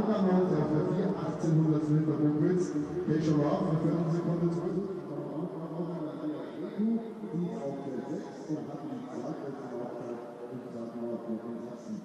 Abermals auf der 1800 Winterberg, Keisha Roth, eine Viertelsekunde zurück. Die auf der 6 und hat die Zeitwechselaufgabe im Startmauer lassen.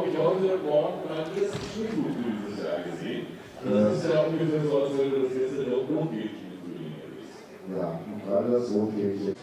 Ich heute Morgen mein erstes Schulbuch dieses Jahr gesehen. Das ist ja ungefähr so, als würde das jetzt in der Rotkehlchen ist. Ja, und gerade das Rotkehlchen.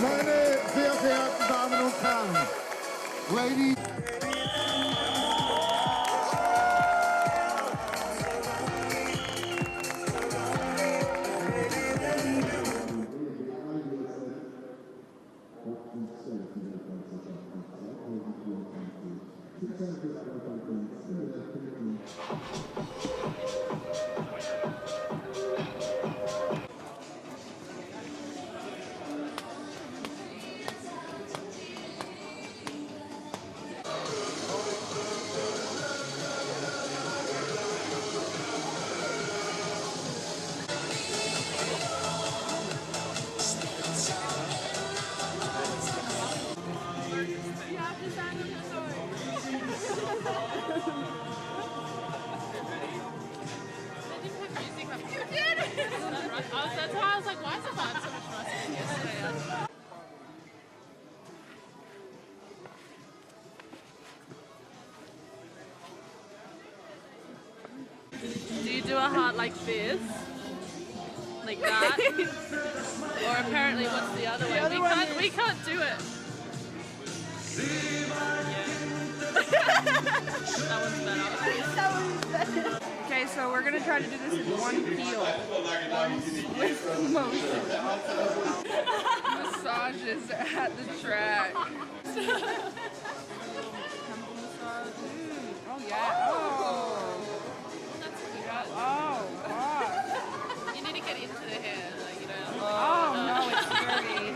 Meine sehr verehrten Damen und Herren, Ladies. That's why I was like, why is the vibe so much nicer than yesterday? Do you do a heart like this? Like that? Or apparently what's the other way? We can't do it. That one's better. That one's better. Okay, so we're gonna try to do this in one peel. One swift motion. Massages at the track. Oh, Yeah. Oh. That's what we got. Oh, God. You need to get into the hair, like, you know. Oh, no, it's dirty.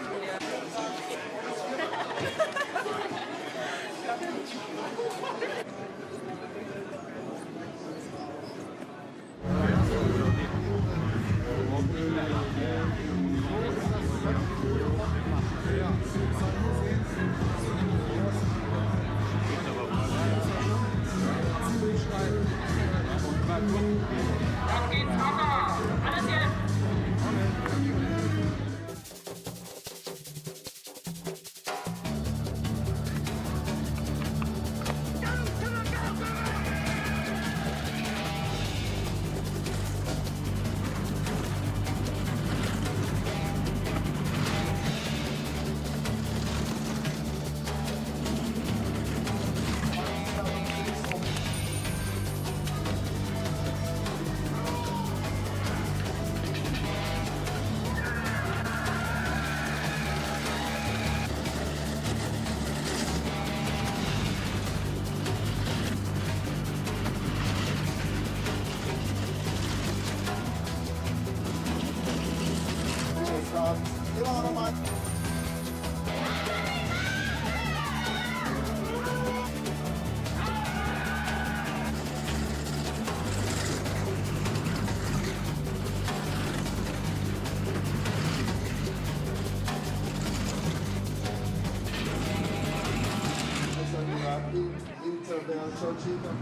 Winterberg.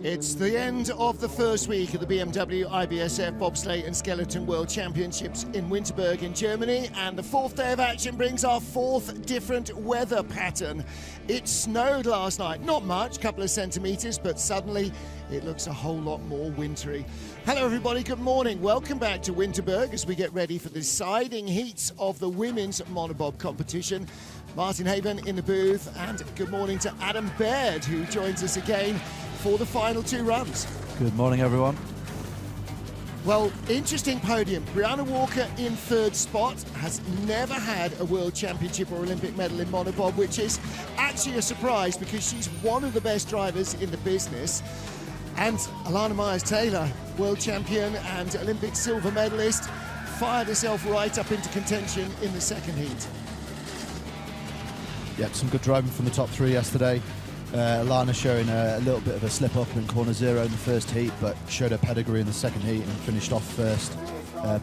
It's the end of the first week of the BMW IBSF Bobsleigh and Skeleton World Championships in Winterberg in Germany, and the fourth day of action brings our fourth different weather pattern. It snowed last night, not much, couple of centimetres, but suddenly it looks a whole lot more wintry. Hello everybody, good morning. Welcome back to Winterberg as we get ready for the deciding heats of the women's Monobob competition. Martin Haben in the booth, and good morning to Adam Baird, who joins us again for the final two runs. Good morning, everyone. Well, interesting podium. Brianna Walker in third spot, has never had a World Championship or Olympic medal in Monobob, which is actually a surprise because she's one of the best drivers in the business. And Alana Myers-Taylor, World Champion and Olympic silver medalist, fired herself right up into contention in the second heat. Yep, some good driving from the top three yesterday. Alana showing a little bit of a slip up in corner zero in the first heat, but showed her pedigree in the second heat and finished off first,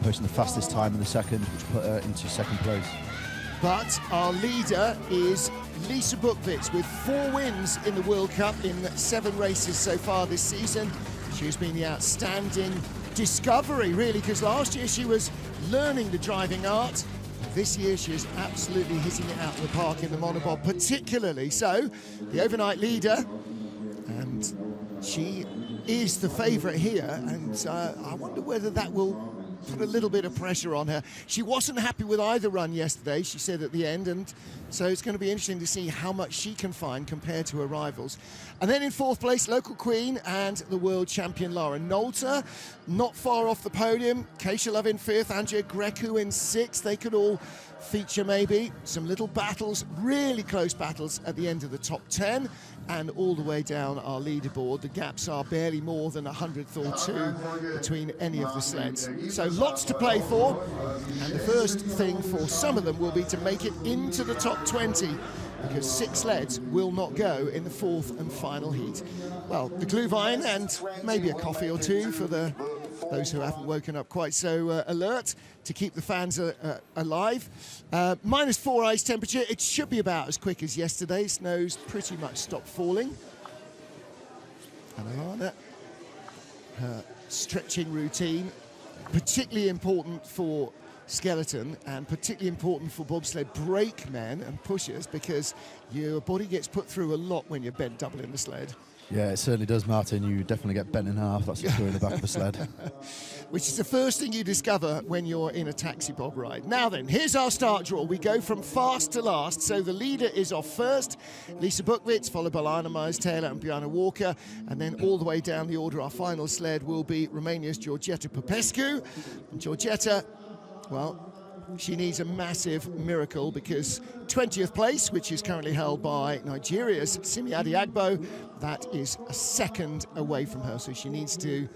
posting the fastest time in the second, which put her into second place. But our leader is Lisa Bukvitz with 4 wins in the World Cup in 7 races so far this season. She's been the outstanding discovery, really, because last year she was learning the driving art. This year she is absolutely hitting it out of the park in the Monobob particularly. So, the overnight leader, and she is the favourite here, and I wonder whether that will put a little bit of pressure on her. She wasn't happy with either run yesterday, she said at the end, and so it's going to be interesting to see how much she can find compared to her rivals. And then in fourth place, local queen and the world champion Lara Nolter, not far off the podium. Keisha Love in fifth, Andrea Grecu in sixth. They could all feature maybe some little battles, really close battles at the end of the top 10. and all the way down our leaderboard. The gaps are barely more than 100th or two between any of the sleds. So lots to play for, and the first thing for some of them will be to make it into the top 20, because 6 sleds will not go in the 4th and final heat. Well, the Glühwein and maybe a coffee or two for those who haven't woken up quite so alert, to keep the fans alive. -4 ice temperature. It should be about as quick as yesterday. Snow's pretty much stopped falling. And Alana, her stretching routine, particularly important for skeleton and particularly important for bobsled brakemen and pushers, because your body gets put through a lot when you're bent double in the sled. Yeah, it certainly does, Martin. You definitely get bent in half. That's the story in the back of the sled. Which is the first thing you discover when you're in a taxi bob ride. Now then, here's our start draw. We go from fast to last. So the leader is off first, Lisa Buchwitz, followed by Lana Myers-Taylor and Björn Walker. And then all the way down the order, our final sled will be Romania's Georgeta Popescu. And Georgeta, well, she needs a massive miracle, because 20th place, which is currently held by Nigeria's Simiadi Agbo, that is a second away from her. So she needs to,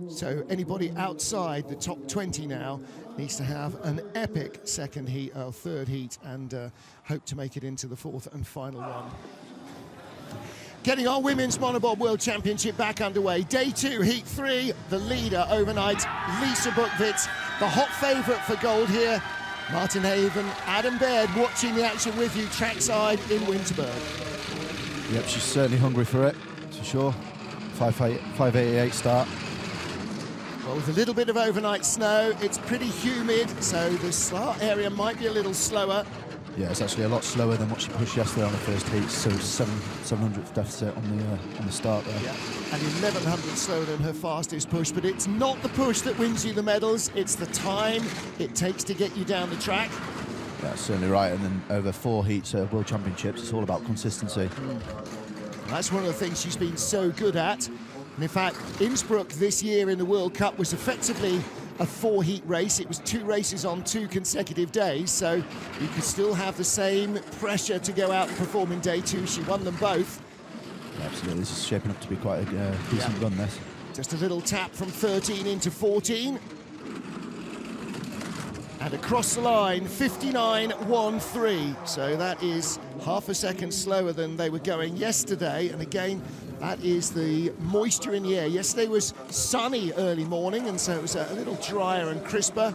so anybody outside the top 20 now needs to have an epic second heat or third heat, and hope to make it into the 4th and final one. Getting our Women's Monobob World Championship back underway. Day 2, Heat 3, the leader overnight, Lisa Buchwitz, the hot favourite for gold here. Martin Haven, Adam Baird watching the action with you trackside in Winterberg. Yep, she's certainly hungry for it, for sure. 5:88 start. Well, with a little bit of overnight snow, it's pretty humid, so the start area might be a little slower. Yeah, it's actually a lot slower than what she pushed yesterday on the first heat, so 700th deficit on the start there. Yeah, and 1100 slower than her fastest push, but it's not the push that wins you the medals, it's the time it takes to get you down the track. Yeah, that's certainly right, and then over 4 heats at World Championships, it's all about consistency. That's one of the things she's been so good at. And in fact, Innsbruck this year in the World Cup was effectively a 4-heat race. It was 2 races on 2 consecutive days, so you could still have the same pressure to go out and perform in day 2. She won them both. Yeah, absolutely, this is shaping up to be quite a decent run, this. Just a little tap from 13 into 14. And across the line, 59.13. So that is half a second slower than they were going yesterday. And again, that is the moisture in the air. Yesterday was sunny early morning, and so it was a little drier and crisper.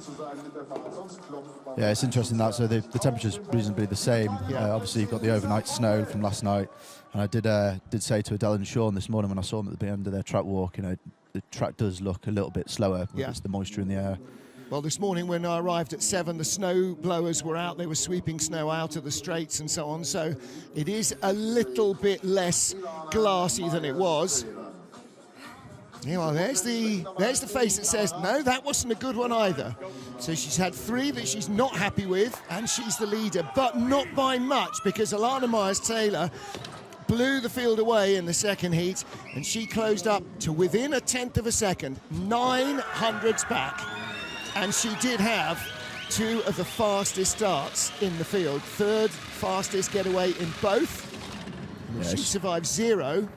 Yeah, it's interesting that. So the temperature's reasonably the same. Yeah. Obviously, you've got the overnight snow from last night. And I did say to Adele and Sean this morning when I saw them at the end of their track walk, the track does look a little bit slower with the moisture in the air. Well, this morning when I arrived at 7, the snow blowers were out. They were sweeping snow out of the straights and so on. So it is a little bit less glassy than it was. Yeah, well, there's the face that says, no, that wasn't a good one either. So she's had 3 that she's not happy with, and she's the leader, but not by much, because Alana Myers-Taylor blew the field away in the second heat, and she closed up to within 1/10 of a second, 900ths back. And she did have 2 of the fastest starts in the field. 3rd fastest getaway in both. Yeah, she survived 0,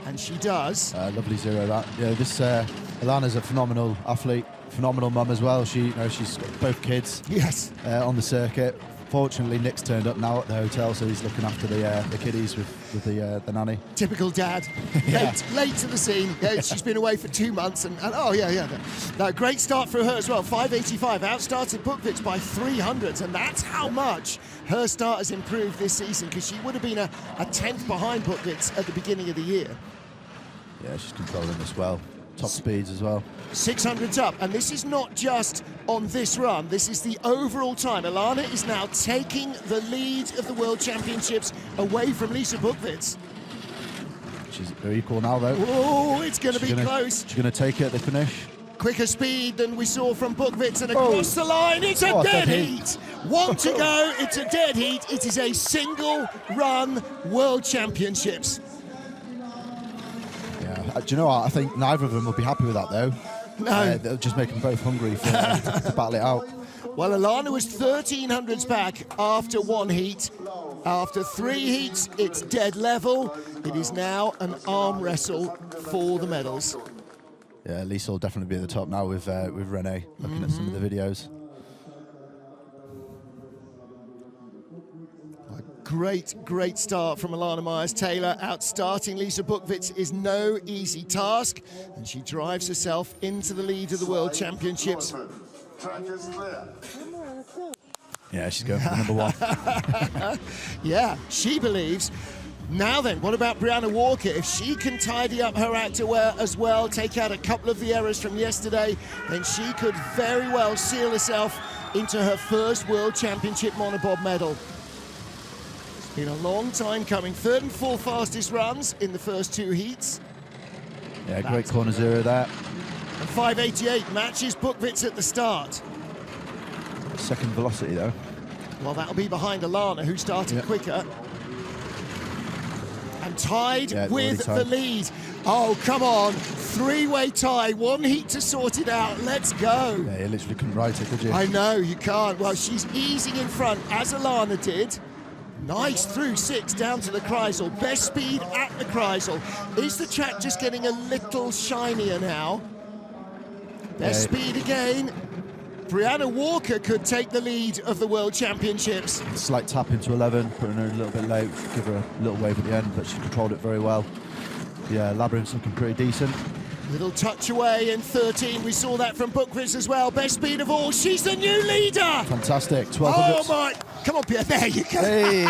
and she does. Lovely 0 that. Yeah, this Alana's a phenomenal athlete, phenomenal mum as well. She's got both kids. Yes. On the circuit. Fortunately, Nick's turned up now at the hotel, so he's looking after the kiddies with the nanny. Typical dad. Late to the scene. Yeah, she's been away for 2 months, and no, great start for her as well. 5:85, outstarted Buchwitz by 300ths, and that's how much her start has improved this season, because she would have been a 10th behind Buchwitz at the beginning of the year. Yeah, she's controlling this well. Top speeds as well. 600s up, and this is not just on this run, this is the overall time. Alana is now taking the lead of the World Championships away from Lisa Buchwitz. They're equal now, though. Oh, it's going to be close. She's going to take it at the finish. Quicker speed than we saw from Buchwitz, and across the line, it's a dead heat. 1 to go, it's a dead heat. It is a single-run World Championships. Do you know what? I think neither of them will be happy with that, though. No. They'll just make them both hungry to battle it out. Well, Alana was 1300ths back after 1 heat. After 3 heats, it's dead level. It is now an arm wrestle for the medals. Yeah, Lisa will definitely be at the top now with Renee, looking at some of the videos. A great start from Alana Myers-Taylor. Outstarting Lisa Bukvitz is no easy task, and she drives herself into the lead of the World Championships. Yeah, she's going for number 1. Yeah, she believes. Now then, what about Brianna Walker? If she can tidy up her act as well, take out a couple of the errors from yesterday, then she could very well seal herself into her first World Championship monobob medal. It's been a long time coming. 3rd and 4th fastest runs in the first 2 heats. Yeah, great corner zero there. And 5:88 matches Bukvitz at the start. Second velocity though. Well, that'll be behind Alana, who started quicker. And tied with the lead. Oh, come on. 3-way tie. 1 heat to sort it out. Let's go. Yeah, you literally couldn't write it, could you? I know, you can't. Well, she's easing in front, as Alana did. Nice through 6 down to the Kreisel. Best speed at the Kreisel. Is the track just getting a little shinier now? Best speed again. Brianna Walker could take the lead of the World Championships. Slight tap into 11, putting her a little bit late, give her a little wave at the end, but she controlled it very well. Yeah, Labyrinth's looking pretty decent. Little touch away in 13. We saw that from Bukvitz as well. Best speed of all. She's the new leader. Fantastic. 1200. Oh my! Come on, Pierre. There you go. Hey!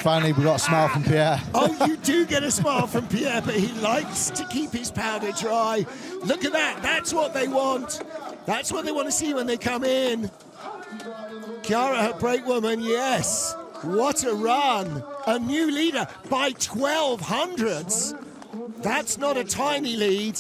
Finally, we got a smile from Pierre. Oh, you do get a smile from Pierre, but he likes to keep his powder dry. Look at that. That's what they want. That's what they want to see when they come in. Chiara, her brake woman, yes. What a run. A new leader by 1200s. That's not a tiny lead.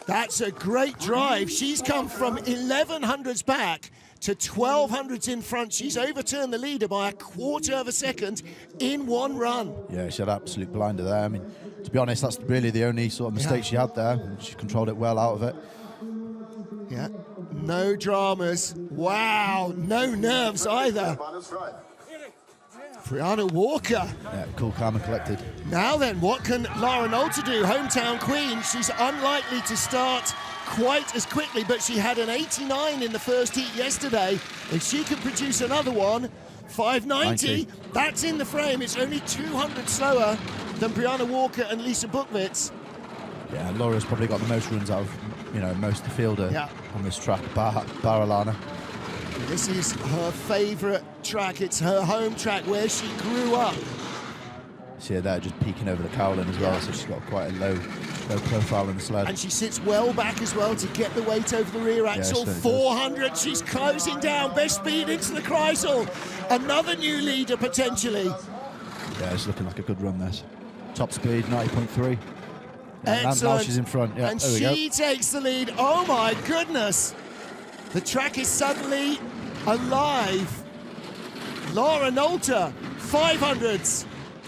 That's a great drive. She's come from 1100s back to 1200s in front. She's overturned the leader by 1/4 of a second in 1 run. Yeah, she had absolute blinder there. I mean, to be honest, that's really the only sort of mistake she had there. She controlled it well out of it. Yeah, no dramas. Wow, no nerves either. Brianna Walker. Yeah, cool, calm and collected. Now then, what can Lara Nolter do? Hometown queen. She's unlikely to start quite as quickly, but she had an 89 in the first heat yesterday. If she can produce another one, 590, that's in the frame. It's only 200 slower than Brianna Walker and Lisa Bukvitz. Yeah, Laura's probably got the most runs out of, most of the field on this track, bar Alana. This is her favourite track. It's her home track where she grew up. See her there just peeking over the cowling as well, so she's got quite a low profile in the sled. And she sits well back as well to get the weight over the rear axle. 400, she's closing down. Best speed into the Kreisel. Another new leader potentially. Yeah, it's looking like a good run, this. Top speed, 90.3. Excellent. Now she's in front. Yeah, and there we go. she takes the lead. Oh my goodness. The track is suddenly alive. Lara Nolter, 500s.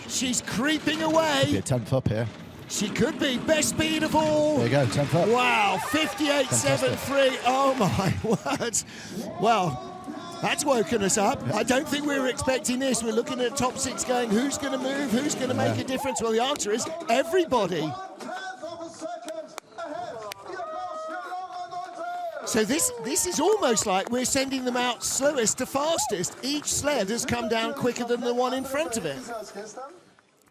She's creeping away. Could be a 10th up here. She could be. Best speed of all. There you go, 10th up. Wow, 58.73. Oh my word. Well, that's woken us up. I don't think we were expecting this. We're looking at top 6 going, who's going to move? Who's going to make a difference? Well, the answer is everybody. So this is almost like we're sending them out slowest to fastest. Each sled has come down quicker than the one in front of it.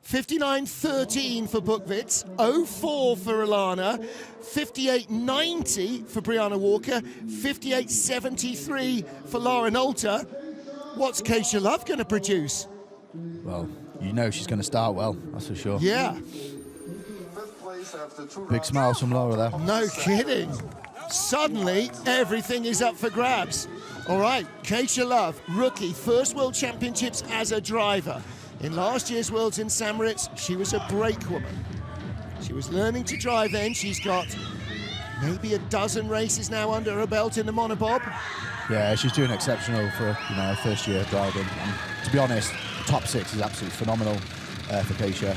59.13 for Bukvitz, 04 for Alana, 58.90 for Brianna Walker, 58.73 for Lara Nolter. What's Keisha Love going to produce? Well, she's going to start well, that's for sure. Yeah. Big smiles from Laura there. No kidding. Suddenly, everything is up for grabs. All right, Keisha Love, rookie, first World Championships as a driver. In last year's Worlds in St. Moritz, she was a brake woman. She was learning to drive then. She's got maybe a dozen races now under her belt in the monobob. Yeah, she's doing exceptional for her first year driving. And to be honest, the top 6 is absolutely phenomenal for Keisha.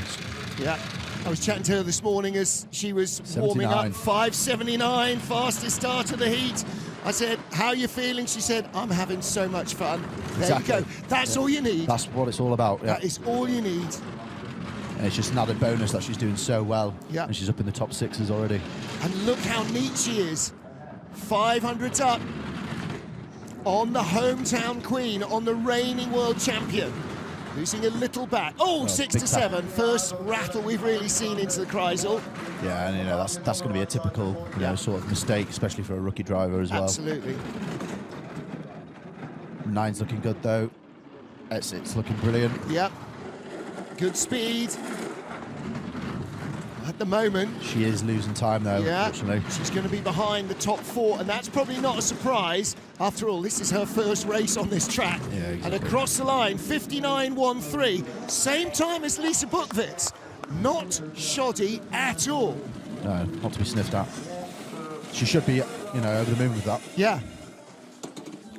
Yeah. I was chatting to her this morning as she was warming up. 5.79, fastest start of the heat. I said, how are you feeling? She said, I'm having so much fun. There Exactly. you go. That's all you need. That's what it's all about. Yeah. That is all you need. And it's just an added bonus that she's doing so well. Yeah. And she's up in the top 6s already. And look how neat she is. 500s up on the hometown queen, on the reigning world champion. Losing a little back. Oh, 6 to 7. First rattle we've really seen into the Kreisel. Yeah, and that's going to be a typical sort of mistake, especially for a rookie driver as well. Absolutely. 9's looking good though. It's looking brilliant. Yep. Good speed. At the moment, she is losing time though, unfortunately. She's going to be behind the top 4, and that's probably not a surprise. After all, this is her first race on this track. Yeah, exactly. And across the line, 59.13, same time as Lisa Buchwitz. Not shoddy at all. No, not to be sniffed at. She should be, over the moon with that. Yeah.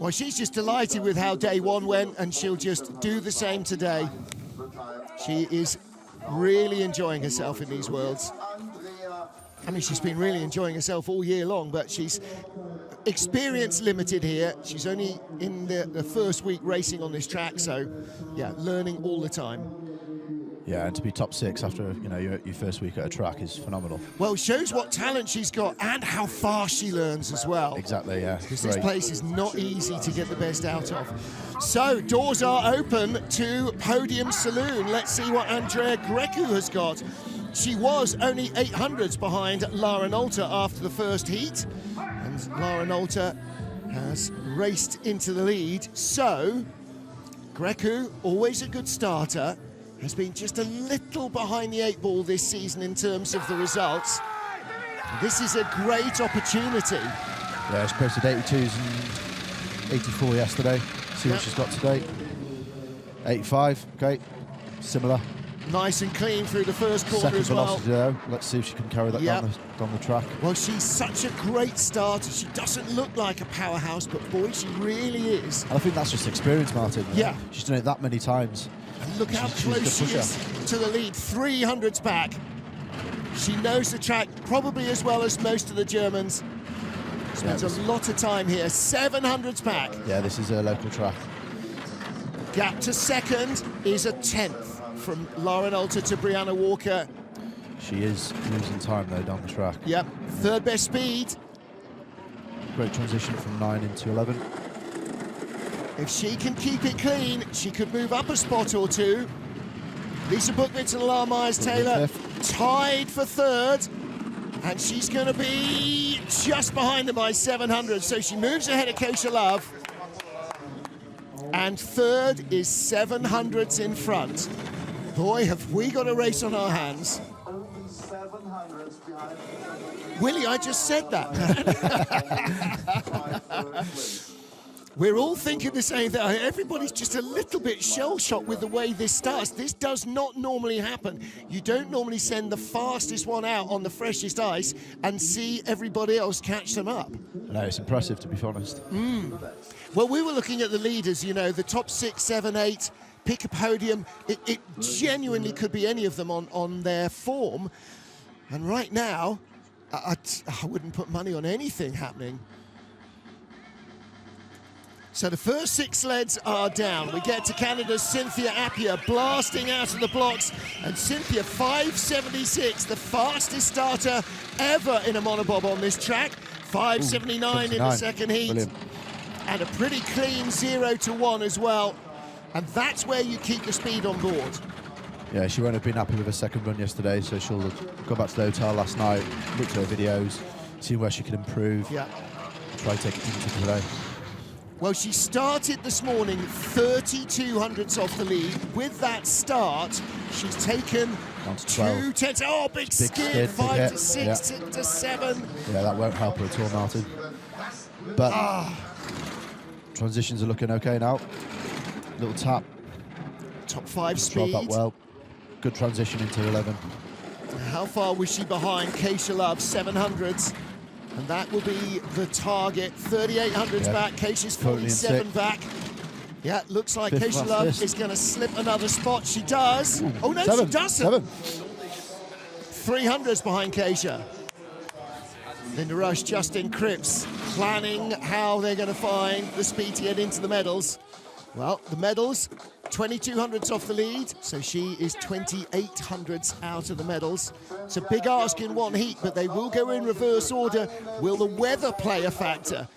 Well, she's just delighted with how day 1 went, and she'll just do the same today. She is really enjoying herself in these Worlds. I mean, she's been really enjoying herself all year long, but she's experience limited here. She's only in the first week racing on this track, so yeah, learning all the time. Yeah, and to be top 6 after your first week at a track is phenomenal. Well, shows what talent she's got and how fast she learns as well. Exactly, yeah. Because this place is not easy to get the best out of. So, doors are open to Podium Saloon. Let's see what Andrea Grecu has got. She was only 800s behind Lara Nolter after the first heat, and Lara Nolter has raced into the lead. So, Grecu, always a good starter, has been just a little behind the 8 ball this season in terms of the results. This is a great opportunity. Yeah, she posted 82s and 84 yesterday. See what she's got today. 85, okay, similar. Nice and clean through the first corner Second as well. velocity though. Let's see if she can carry that down the track. Well, she's such a great starter. She doesn't look like a powerhouse, but boy, she really is. And I think that's just experience, Martin. Yeah. She's done it that many times. And look how close she is to the lead. 300s back. She knows the track probably as well as most of the Germans. Spends a lot of time here. 700s back. Yeah, this is a local track. Gap to second is a 10th from Lara Nolter to Brianna Walker. She is losing time though down the track. Yep, third best speed. Great transition from 9 into 11. If she can keep it clean, she could move up a spot or two. Lisa Buchwitz and Lara Myers-Taylor tied for third, and she's going to be just behind them by 700, so she moves ahead of Keisha Love. And third is 700s in front. Boy, have we got a race on our hands. Willie, I just said that, man. We're all thinking the same thing. Everybody's just a little bit shell-shocked with the way this starts. This does not normally happen. You don't normally send the fastest one out on the freshest ice and see everybody else catch them up. No, it's impressive, to be honest. Well, we were looking at the leaders, the top 6, 7, 8, pick a podium. It genuinely could be any of them on their form. And right now, I wouldn't put money on anything happening. So the first 6 sleds are down. We get to Canada's Cynthia Appia blasting out of the blocks. And Cynthia, 5.76, the fastest starter ever in a monobob on this track. 5.79 in the second heat. Brilliant. And a pretty clean 0 to 1 as well. And that's where you keep the speed on board. Yeah, she won't have been happy with her second run yesterday, so she'll go back to the hotel last night, look at her videos, see where she can improve. Yeah. Try to take it into today. Well, she started this morning 32 hundredths off the lead. With that start, she's taken down to 12. 2 tenths. Oh, big skid. 5 to 6 to 7. Yeah, that won't help her at all, Martin. But transitions are looking okay now. Little tap. Top 5 speed. That well. Good transition into 11. How far was she behind Keisha Love? 700s. And that will be the target. 3,800s back. Keisha's 47 back. Yeah, looks like Keisha Love is going to slip another spot. She does. Ooh, oh, no, she doesn't. 300s behind Keisha. Linda Rush, Justin Cripps. planning how they're going to find the speed to get into the medals. Well, the medals, 2200ths off the lead, so she is 2800ths out of the medals. It's a big ask in one heat, but they will go in reverse order. Will the weather play a factor?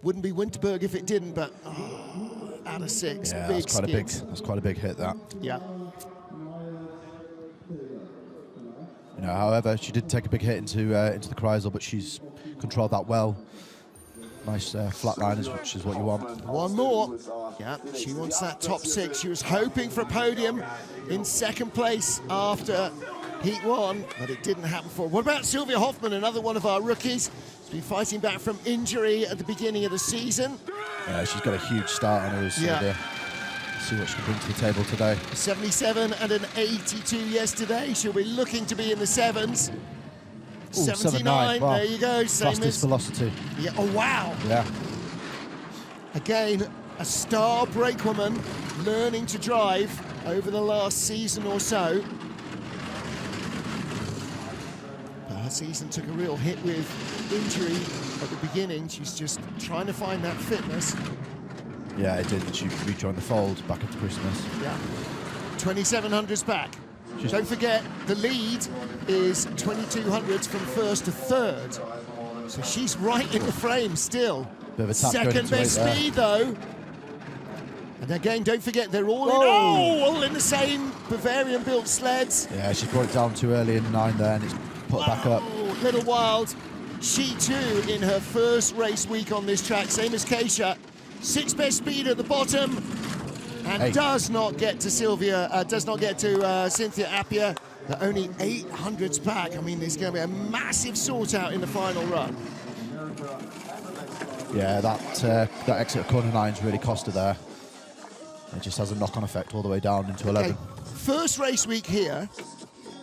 Wouldn't be Winterberg if it didn't, but out of 6, yeah, big that's quite a big hit, that. Yeah. You know, however, she did take a big hit into the Kreisel, but she's controlled that well. Nice flat liners, which is what you want. One more. Yeah, she wants that top 6. She was hoping for a podium in second place after Heat 1, but it didn't happen for her. What about Sylvia Hoffman, another one of our rookies? She's been fighting back from injury at the beginning of the season. Yeah, she's got a huge start on her as Sylvia. See what she can bring to the table today. 77 and an 82 yesterday. She'll be looking to be in the 7s. Ooh, 79, wow. There you go. Same Fastest as velocity. Yeah. Oh, wow. Yeah. Again, a star brakewoman learning to drive over the last season or so. But her season took a real hit with injury at the beginning. She's just trying to find that fitness. Yeah, it did. She rejoined the fold back after Christmas. Yeah. 2700s back. Don't forget, the lead is 2200s from first to third. So she's right in the frame still. Bit of a tap Second best speed, though. And again, don't forget, they're all all in the same Bavarian-built sleds. Yeah, she brought it down too early in 9 there, and it's put back up. Little wild. She, too, in her first race week on this track, same as Keisha. 6th best speed at the bottom. And does not get to Cynthia Appia. They're only 800s back. I mean, there's going to be a massive sort out in the final run. Yeah, that exit of corner 9's really cost her there. It just has a knock-on effect all the way down into 11. First race week here.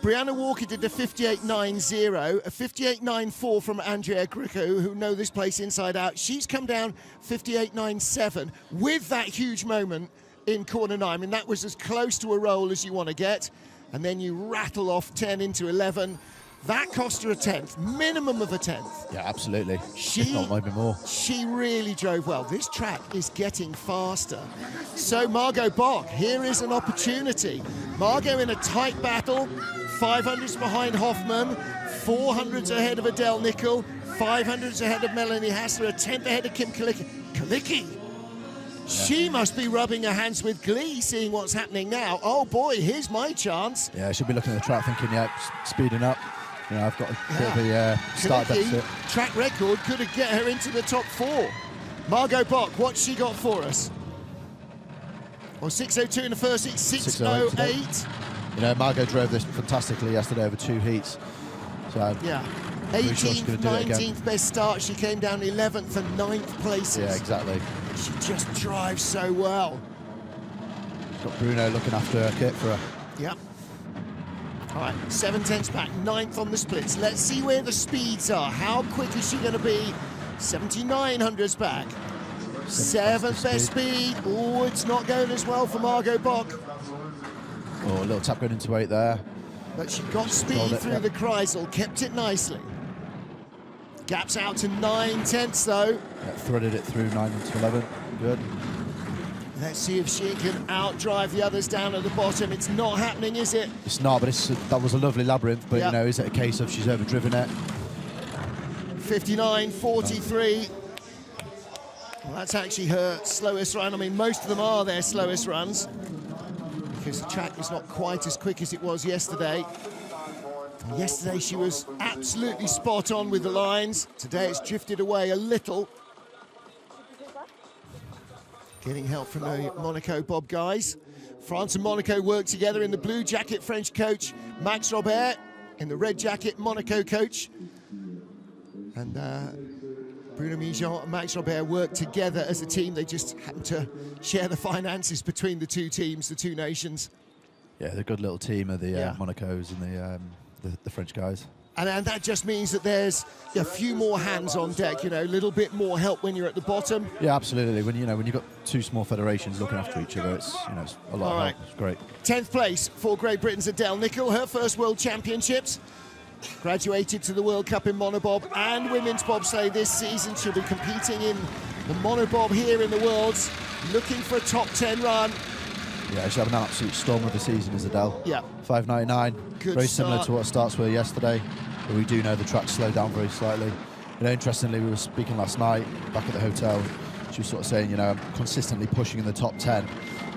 Brianna Walker did a 58.90, a 58.94 from Andrea Gricko, who know this place inside out. She's come down 58.97 with that huge moment in corner 9. I mean, that was as close to a roll as you want to get. And then you rattle off 10 into 11. That cost her a 10th, minimum of a 10th. Yeah, absolutely. If not, maybe more. She really drove well. This track is getting faster. So Margot Bock, here is an opportunity. Margot in a tight battle, 500s behind Hoffman, 400s ahead of Adele Nickel, 500s ahead of Melanie Hassler, a 10th ahead of Kim Kalicki. She must be rubbing her hands with glee, seeing what's happening now. Oh boy, here's my chance. Yeah, she'll be looking at the track thinking, yeah, speeding up. You know, I've got a bit of a start deficit. Track record could have get her into the top 4. Margot Bock, what's she got for us? Well, 6:02 in the first heat, 6:08. You know, Margot drove this fantastically yesterday over 2 heats. So yeah, really 18th, 19th best start. She came down 11th and 9th places. Yeah, exactly. She just drives so well. Got Bruno looking after her kit for her. Yep. All right, 7/10ths back, 9th on the splits. Let's see where the speeds are. How quick is she going to be? 7900s back. 7th best speed. Oh, it's not going as well for Margot Bock. Oh, a little tap going into 8 there. But she got speed through the Kreisel, kept it nicely. Gaps out to 9/10ths though. Yeah, threaded it through 9 into 11. Good. Let's see if she can outdrive the others down at the bottom. It's not happening, is it? It's not, but that was a lovely labyrinth. But, you know, is it a case of she's overdriven it? 59.43. Well, that's actually her slowest run. I mean, most of them are their slowest runs because the track is not quite as quick as it was yesterday. And yesterday she was absolutely spot on with the lines. Today it's drifted away a little. Getting help from the Monaco Bob guys. France and Monaco work together in the blue jacket, French coach Max Robert, in the red jacket, Monaco coach. And Bruno Mijon and Max Robert work together as a team. They just happen to share the finances between the two teams, the two nations. Yeah, they're a good little team of the Monacos and the French guys. And that just means that there's a few more hands on deck, you know, a little bit more help when you're at the bottom. Yeah, absolutely. When you've got 2 small federations looking after each other, it's it's a lot of help. It's great. 10th place for Great Britain's Adele Nickel, her first World Championships. Graduated to the World Cup in monobob and women's bobsleigh this season. She'll be competing in the monobob here in the Worlds, looking for a top 10 run. Yeah, she's having an absolute storm of a season, is Adele. Yeah. 5.99. Good very start. similar to what starts were yesterday, but we do know the track slowed down very slightly. You know, interestingly, we were speaking last night back at the hotel. She was sort of saying, you know, I'm consistently pushing in the top 10.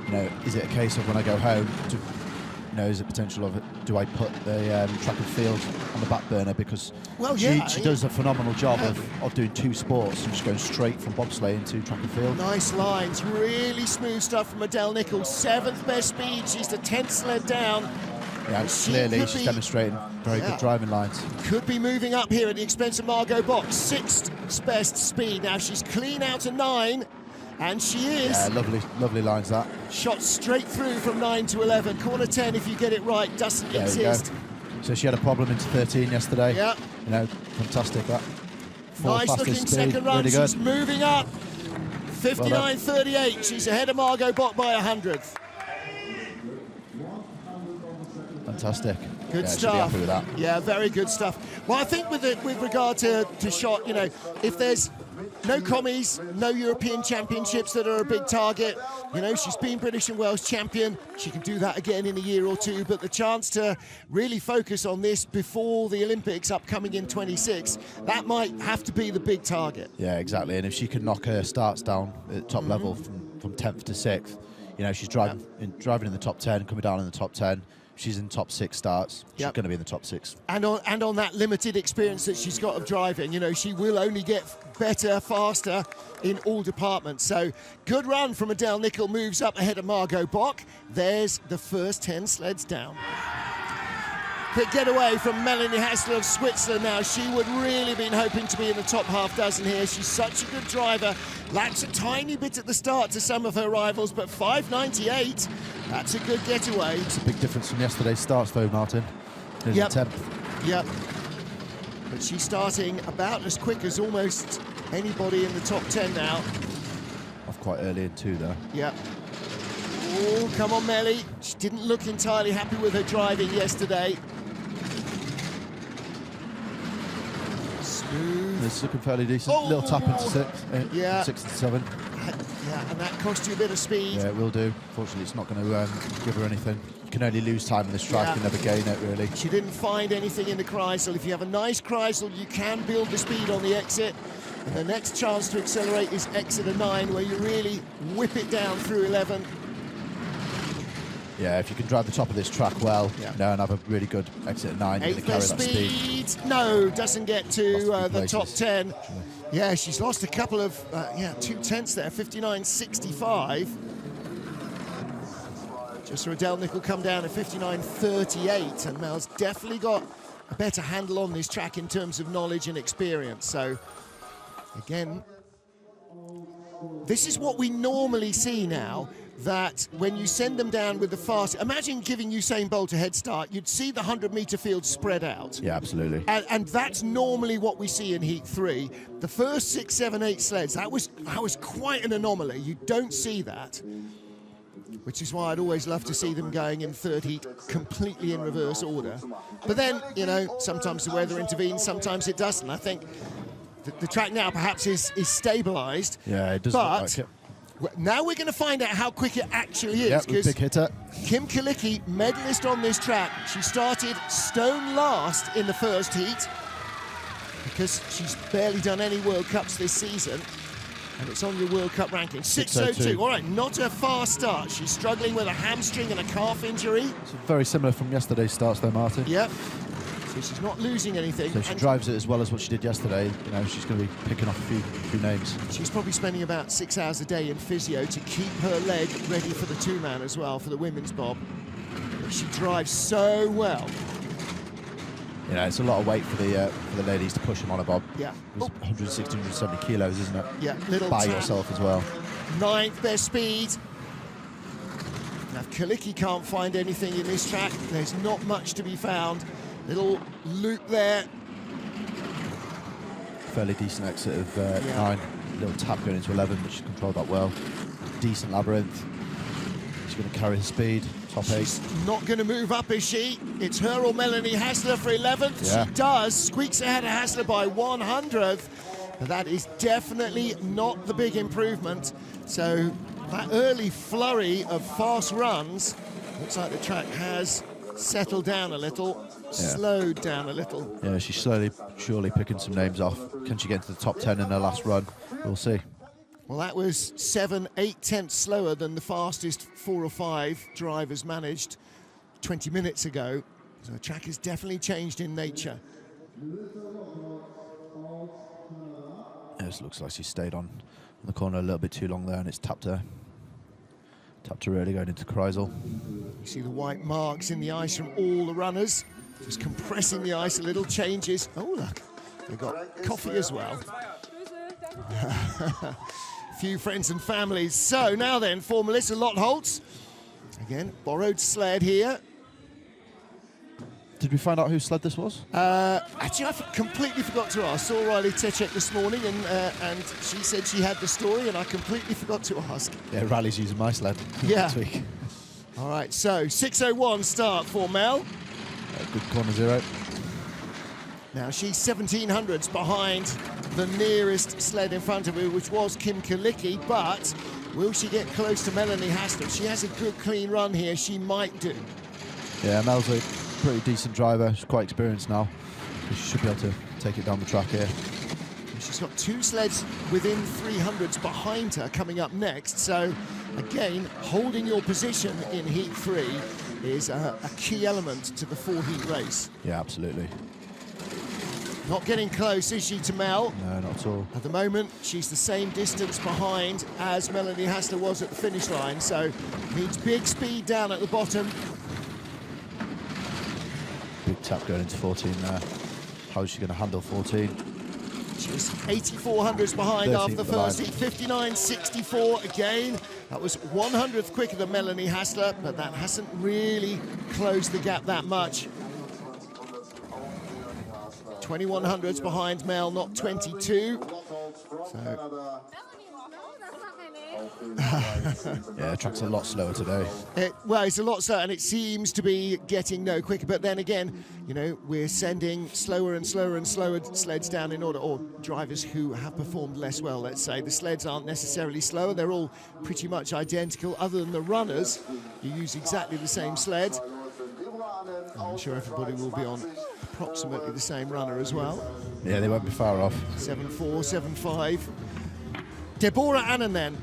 You know, is it a case of when I go home, you know, is it potential of it? Do I put the track and field on the back burner? Because she does a phenomenal job of doing two sports and just going straight from bobsleigh into track and field. Nice lines, really smooth stuff from Adele Nichols. 7th best speed, she's the 10th sled down. Yeah, clearly she's demonstrating very good driving lines. Could be moving up here at the expense of Margot Bock. 6th best speed. Now she's clean out to 9. And she is. Yeah, lovely lines that. Shot straight through from 9 to 11. Corner 10, if you get it right, doesn't exist. So she had a problem into 13 yesterday. Yeah. You know, fantastic that. Nice looking second run. Really good. She's moving up. 59.38. She's ahead of Margot Bock by 100th. Fantastic. Good stuff. stuff. Be happy with that. Yeah, very good stuff. Well, I think with regard to shot, you know, if there's no commies, no European Championships that are a big target. You know, she's been British and Welsh champion. She can do that again in a year or two, but the chance to really focus on this before the Olympics upcoming in 26, that might have to be the big target. Yeah, exactly. And if she can knock her starts down at top level from 10th to 6th, you know, she's driving in the top 10, coming down in the top 10. She's in top 6 starts. She's going to be in the top 6. And on that limited experience that she's got of driving, you know, she will only get better, faster in all departments. So good run from Adele Nichols, moves up ahead of Margot Bock. There's the first 10 sleds down. Quick getaway from Melanie Hassler of Switzerland now. She would really been hoping to be in the top half dozen here. She's such a good driver. Lacks a tiny bit at the start to some of her rivals, but 5.98, that's a good getaway. It's a big difference from yesterday's starts though, Martin. Yep. 10th. Yep. But she's starting about as quick as almost anybody in the top 10 now. Off quite early in 2 though. Yep. Oh, come on, Melly. She didn't look entirely happy with her driving yesterday. Smooth. It's looking fairly decent. Little tap into 6. Yeah. 6 and 7. Yeah, and that cost you a bit of speed. Yeah, it will do. Fortunately, it's not going to give her anything. You can only lose time in this track. You can never gain it, really. She didn't find anything in the Kreisel. If you have a nice Kreisel, you can build the speed on the exit. And the next chance to accelerate is exit of 9, where you really whip it down through 11. Yeah, if you can drive the top of this track well, you know, and have a really good exit at 9, you're going to carry that speed. No, doesn't get to the top 10. Yeah, she's lost a couple of, 2 tenths there, 59.65. Just so Adele Nichols come down at 59.38, and Mel's definitely got a better handle on this track in terms of knowledge and experience. So, again, this is what we normally see now, that when you send them down with the fast, imagine giving Usain Bolt a head start, you'd see the 100-meter field spread out. Yeah, absolutely. And that's normally what we see in Heat 3. The first 6, 7, 8 sleds, that was quite an anomaly. You don't see that, which is why I'd always love to see them going in third heat completely in reverse order. But then, you know, sometimes the weather intervenes, sometimes it doesn't. I think the track now perhaps is stabilised. Yeah, it does look like it. Now we're going to find out how quick it actually is. Yeah, big hitter. Kim Kalicki, medalist on this track. She started stone last in the first heat because she's barely done any World Cups this season. And it's on your World Cup ranking. 6.02. All right, not a fast start. She's struggling with a hamstring and a calf injury. It's very similar from yesterday's starts though, Martin. Yep. So she's not losing anything. So if she drives it as well as what she did yesterday, you know, she's going to be picking off a few names. She's probably spending about 6 hours a day in physio to keep her leg ready for the 2-man as well, for the women's bob. She drives so well. You know, it's a lot of weight for the ladies to push them on a bob. Yeah. It's 160, 170 kilos, isn't it? Yeah, little by tap. yourself as well. 9th best speed. Now, if Kalicki can't find anything in this track, there's not much to be found. Little loop there. Fairly decent exit of 9. Little tap going into 11, but she controlled that well. Decent labyrinth. She's going to carry the speed. top 8. She's not going to move up, is she? It's her or Melanie Hassler for 11th. Yeah. She does. Squeaks ahead of Hassler by 100th. But that is definitely not the big improvement. So that early flurry of fast runs, looks like the track has settled down a little, slowed down a little. Yeah, she's slowly, surely picking some names off. Can she get to the top 10 in her last run? We'll see. Well, that was 7-8 tenths slower than the fastest 4 or 5 drivers managed 20 minutes ago. So the track has definitely changed in nature. It looks like she stayed on the corner a little bit too long there, and it's tapped her. Tapped her really going into Kreisel. You see the white marks in the ice from all the runners. Just compressing the ice a little, changes. Oh, look, they've got coffee as well. Few friends and families. So now then, for Melissa Lottholtz. Again, borrowed sled here. Did we find out whose sled this was? Actually, I completely forgot to ask. Saw Riley Techek this morning, and she said she had the story, and I completely forgot to ask. Yeah, Riley's using my sled this week. All right, so 6:01 start for Mel. Good corner 0. Now she's 1700ths behind the nearest sled in front of her, which was Kim Kalicki, but will she get close to Melanie Hassler? She has a good clean run here, she might do. Yeah, Mel's a pretty decent driver. She's quite experienced now. So she should be able to take it down the track here. She's got 2 sleds within 300s behind her coming up next. So again, holding your position in Heat 3 is a key element to the 4-heat race. Yeah, absolutely. Not getting close, is she, to Mel? No, not at all. At the moment, she's the same distance behind as Melanie Hassler was at the finish line, so needs big speed down at the bottom. Big tap going into 14 there. How is she going to handle 14? She's 8400s behind after the first line. heat, 59.64 again. That was 100th quicker than Melanie Hassler, but that hasn't really closed the gap that much. 2100s behind Mel, not 22. So. Yeah, the track's a lot slower today. Well, it's a lot slower, and it seems to be getting no quicker. But then again, you know, we're sending slower and slower and slower sleds down in order, or drivers who have performed less well, let's say. The sleds aren't necessarily slower. They're all pretty much identical, other than the runners. You use exactly the same sled. I'm sure everybody will be on approximately the same runner as well. Yeah, they won't be far off. 7.4, 7.5. Deborah Annan then.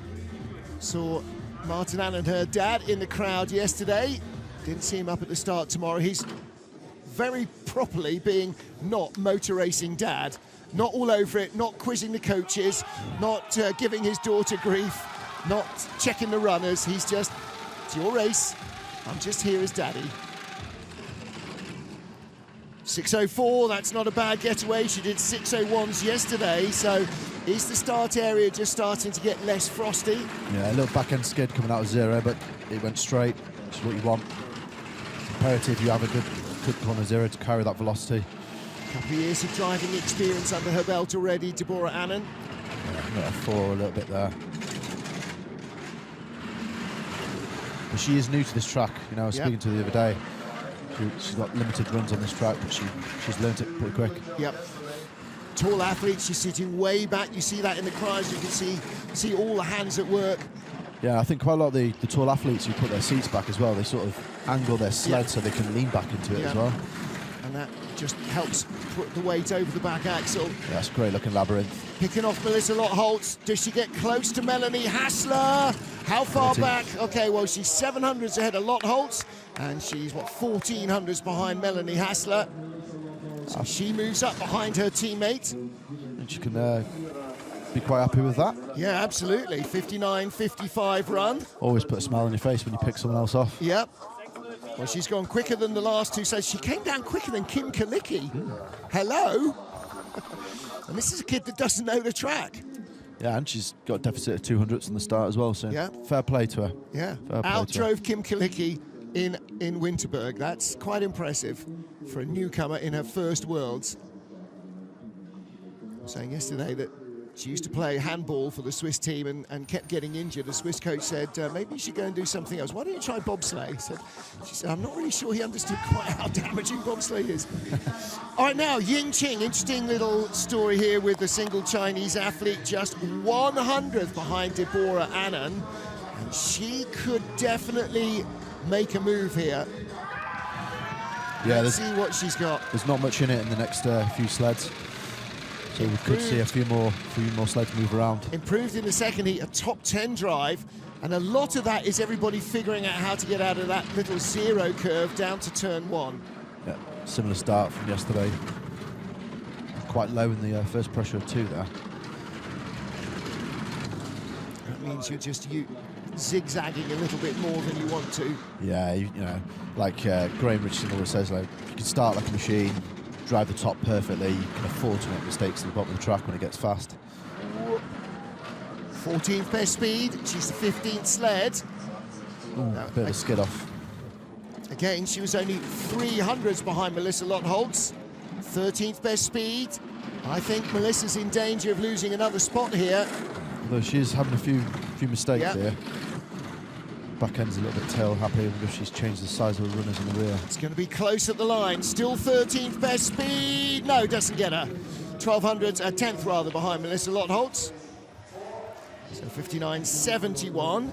Saw Martin Annan, her dad, in the crowd yesterday. Didn't see him up at the start tomorrow. He's very properly being not motor racing dad. Not all over it, not quizzing the coaches, not giving his daughter grief, not checking the runners. He's just, it's your race. I'm just here as daddy. 6.04, that's not a bad getaway. She did 6.01s yesterday, so is the start area just starting to get less frosty? Yeah, a little back-end skid coming out of 0, but it went straight, which is what you want. Imperative you have a good corner 0 to carry that velocity. A couple of years of driving experience under her belt already, Deborah Annan. Yeah, got a 4 a little bit there. But she is new to this track, you know, I was speaking to her the other day. She's got limited runs on this track, but she's learnt it pretty quick. Yep. Tall athlete, she's sitting way back. You see that in the crowds. You can see all the hands at work. Yeah, I think quite a lot of the tall athletes who put their seats back as well, they sort of angle their sled so they can lean back into it as well. And that just helps put the weight over the back axle. Yeah, that's a great looking labyrinth. Picking off Melissa Lottholtz. Does she get close to Melanie Hassler? How far 14. back? Okay, well, she's 700s ahead of Lottholtz, and she's, 1400s behind Melanie Hassler. So she moves up behind her teammate. And she can be quite happy with that. Yeah, absolutely. 59.55 run. Always put a smile on your face when you pick someone else off. Yep. Well, she's gone quicker than the last two, so she came down quicker than Kim Kalicki. Hello? And this is a kid that doesn't know the track. Yeah, and she's got a deficit of 200ths in the start as well, so fair play to her. Yeah, fair play outdrove Kim Kalicki in Winterberg. That's quite impressive for a newcomer in her first Worlds. I was saying yesterday that She used to play handball for the Swiss team and kept getting injured. The Swiss coach said, maybe you should go and do something else. Why don't you try bobsleigh? She said, I'm not really sure he understood quite how damaging bobsleigh is. All right, now, Ying Qing, interesting little story here with the single Chinese athlete, just 100th behind Deborah Annan. And she could definitely make a move here. Yeah, Let's see what she's got. There's not much in it in the next few sleds. So we could see a few more sleds move around. Improved in the second heat, a top 10 drive, and a lot of that is everybody figuring out how to get out of that little zero curve down to turn 1. Yeah, similar start from yesterday. Quite low in the first pressure of 2 there. That means you're just zigzagging a little bit more than you want to. Yeah, you know, like Graham Richardson always says, like, you can start like a machine, drive the top perfectly, you can afford to make mistakes at the bottom of the track when it gets fast. 14th best speed, she's the 15th sled. A bit of a skid off. Again, she was only 300s behind Melissa Lottholtz. 13th best speed. I think Melissa's in danger of losing another spot here. Although she's having a few mistakes here. Back end's a little bit tail happy. I wonder if she's changed the size of the runners in the rear. It's going to be close at the line. Still 13th best speed. No, doesn't get her. 1200s, 10th rather, behind Melissa Lottholtz. So 59.71.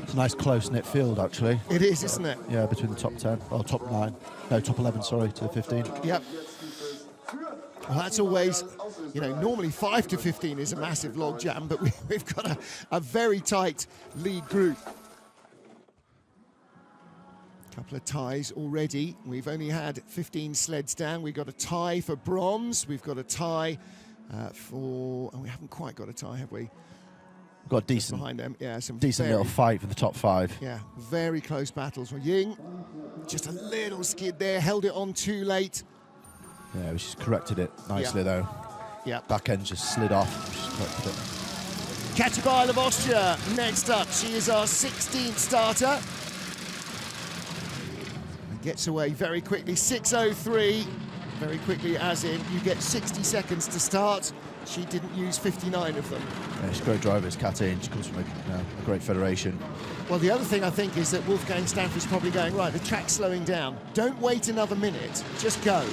It's a nice close-knit field, actually. It is, isn't it? Yeah, between the top 10, well, top 9. No, top 11, sorry, to 15. Yep. Well, that's always, you know, normally 5 to 15 is a massive log jam, but we've got a very tight lead group. Couple of ties already. We've only had 15 sleds down. We've got a tie for bronze. We've got a tie for... Oh, we haven't quite got a tie, have we? We've got decent, behind them. Yeah, some decent little fight for the top 5. Yeah, very close battles. Well, Ying, just a little skid there, held it on too late. Yeah, she's corrected it nicely, though. Yeah. Back end just slid off. She's corrected it. Katy Bile of Austria, next up. She is our 16th starter. And gets away very quickly, 6:03. Very quickly, as in, you get 60 seconds to start. She didn't use 59 of them. Yeah, she's a great driver, is Katy, and she comes from a great federation. Well, the other thing I think is that Wolfgang Stanford's probably going, right, the track's slowing down. Don't wait another minute, just go.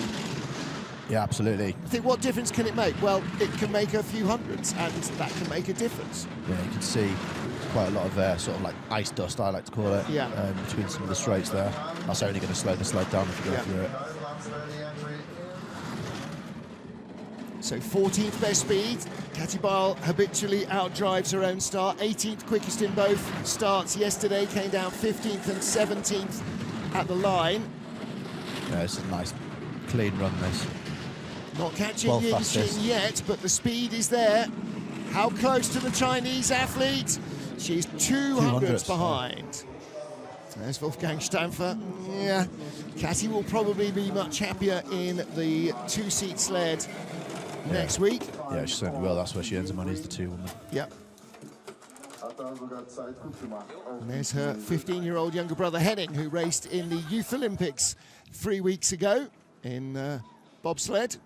Yeah, absolutely. I think, what difference can it make? Well, it can make a few hundreds, and that can make a difference. Yeah, you can see quite a lot of sort of like ice dust, I like to call it, between some of the straights there. That's only going to slow the sled down if you go through it. So 14th best speed. Katy Bile habitually outdrives her own start. 18th quickest in both starts yesterday. Came down 15th and 17th at the line. Yeah, it's a nice, clean run, this. Not catching Ying Qing yet, but the speed is there. How close to the Chinese athlete? She's 200s behind. There's Wolfgang Stanford. Yeah, Katy will probably be much happier in the 2-seat sled next week. Yeah, she certainly will. That's where she earns her money, is the 2 woman. Yep. And there's her 15-year-old younger brother Henning, who raced in the Youth Olympics 3 weeks ago in bobsled.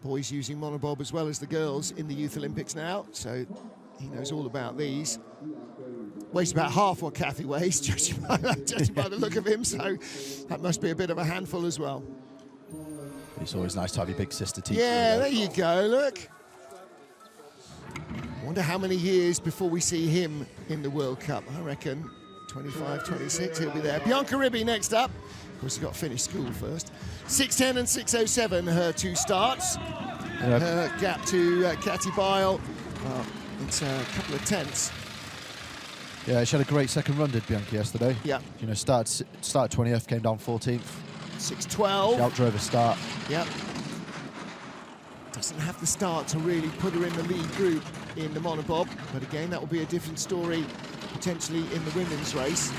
Boys using monobob as well as the girls in the Youth Olympics now, so he knows all about these. Weighs about half what Katy weighs, judging by the look of him, so that must be a bit of a handful as well. It's always nice to have your big sister teach. Yeah, there you go, look. I wonder how many years before we see him in the World Cup. I reckon 25, 26, he'll be there. Bianca Ribbi next up. Of course, he's got to finish school first. 6:10 and 6:07, her 2 starts. Yep. Her gap to Katy Bile, it's a couple of tenths. Yeah, she had a great second run, did Bianca, yesterday. Yeah. You know, started 20th, came down 14th. 6:12. She outdrove her start. Yep. Doesn't have the start to really put her in the lead group in the monobob, but again, that will be a different story potentially in the women's race.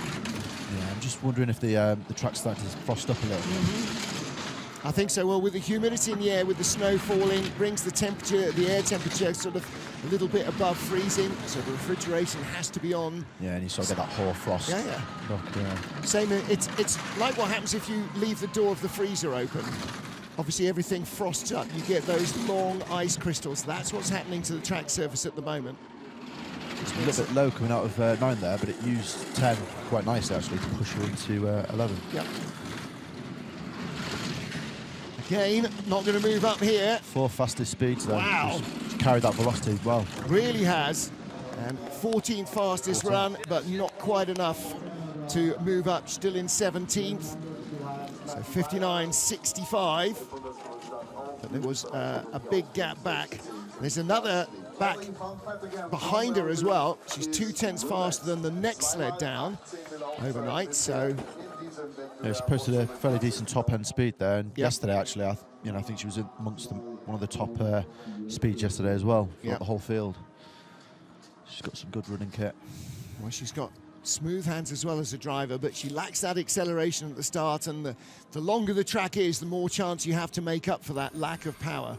Yeah, I'm just wondering if the track's starting to frost up a little bit. I think so. Well, with the humidity in the air, with the snow falling, brings the temperature, the air temperature, sort of a little bit above freezing. So the refrigeration has to be on. Yeah, and you sort of get that hoar frost. Yeah. Look, Same. It's like what happens if you leave the door of the freezer open. obviously everything frosts up. You get those long ice crystals. That's what's happening to the track surface at the moment. It's a little bit low coming out of 9 there, but it used 10 quite nicely actually to push her into 11. Yep. Again, not going to move up here. 4 fastest speeds there. Wow. Just carried that velocity well. Really has. And 14th fastest run, but not quite enough to move up. Still in 17th. So 59.65. But there was a big gap back. There's another back behind her as well. She's 2/10 faster than the next sled down overnight. So yeah, she posted a fairly decent top-end speed there. And yesterday, actually, I think she was amongst one of the top speeds yesterday as well for the whole field. She's got some good running kit. Well, she's got smooth hands as well as a driver, but she lacks that acceleration at the start, and the longer the track is, the more chance you have to make up for that lack of power.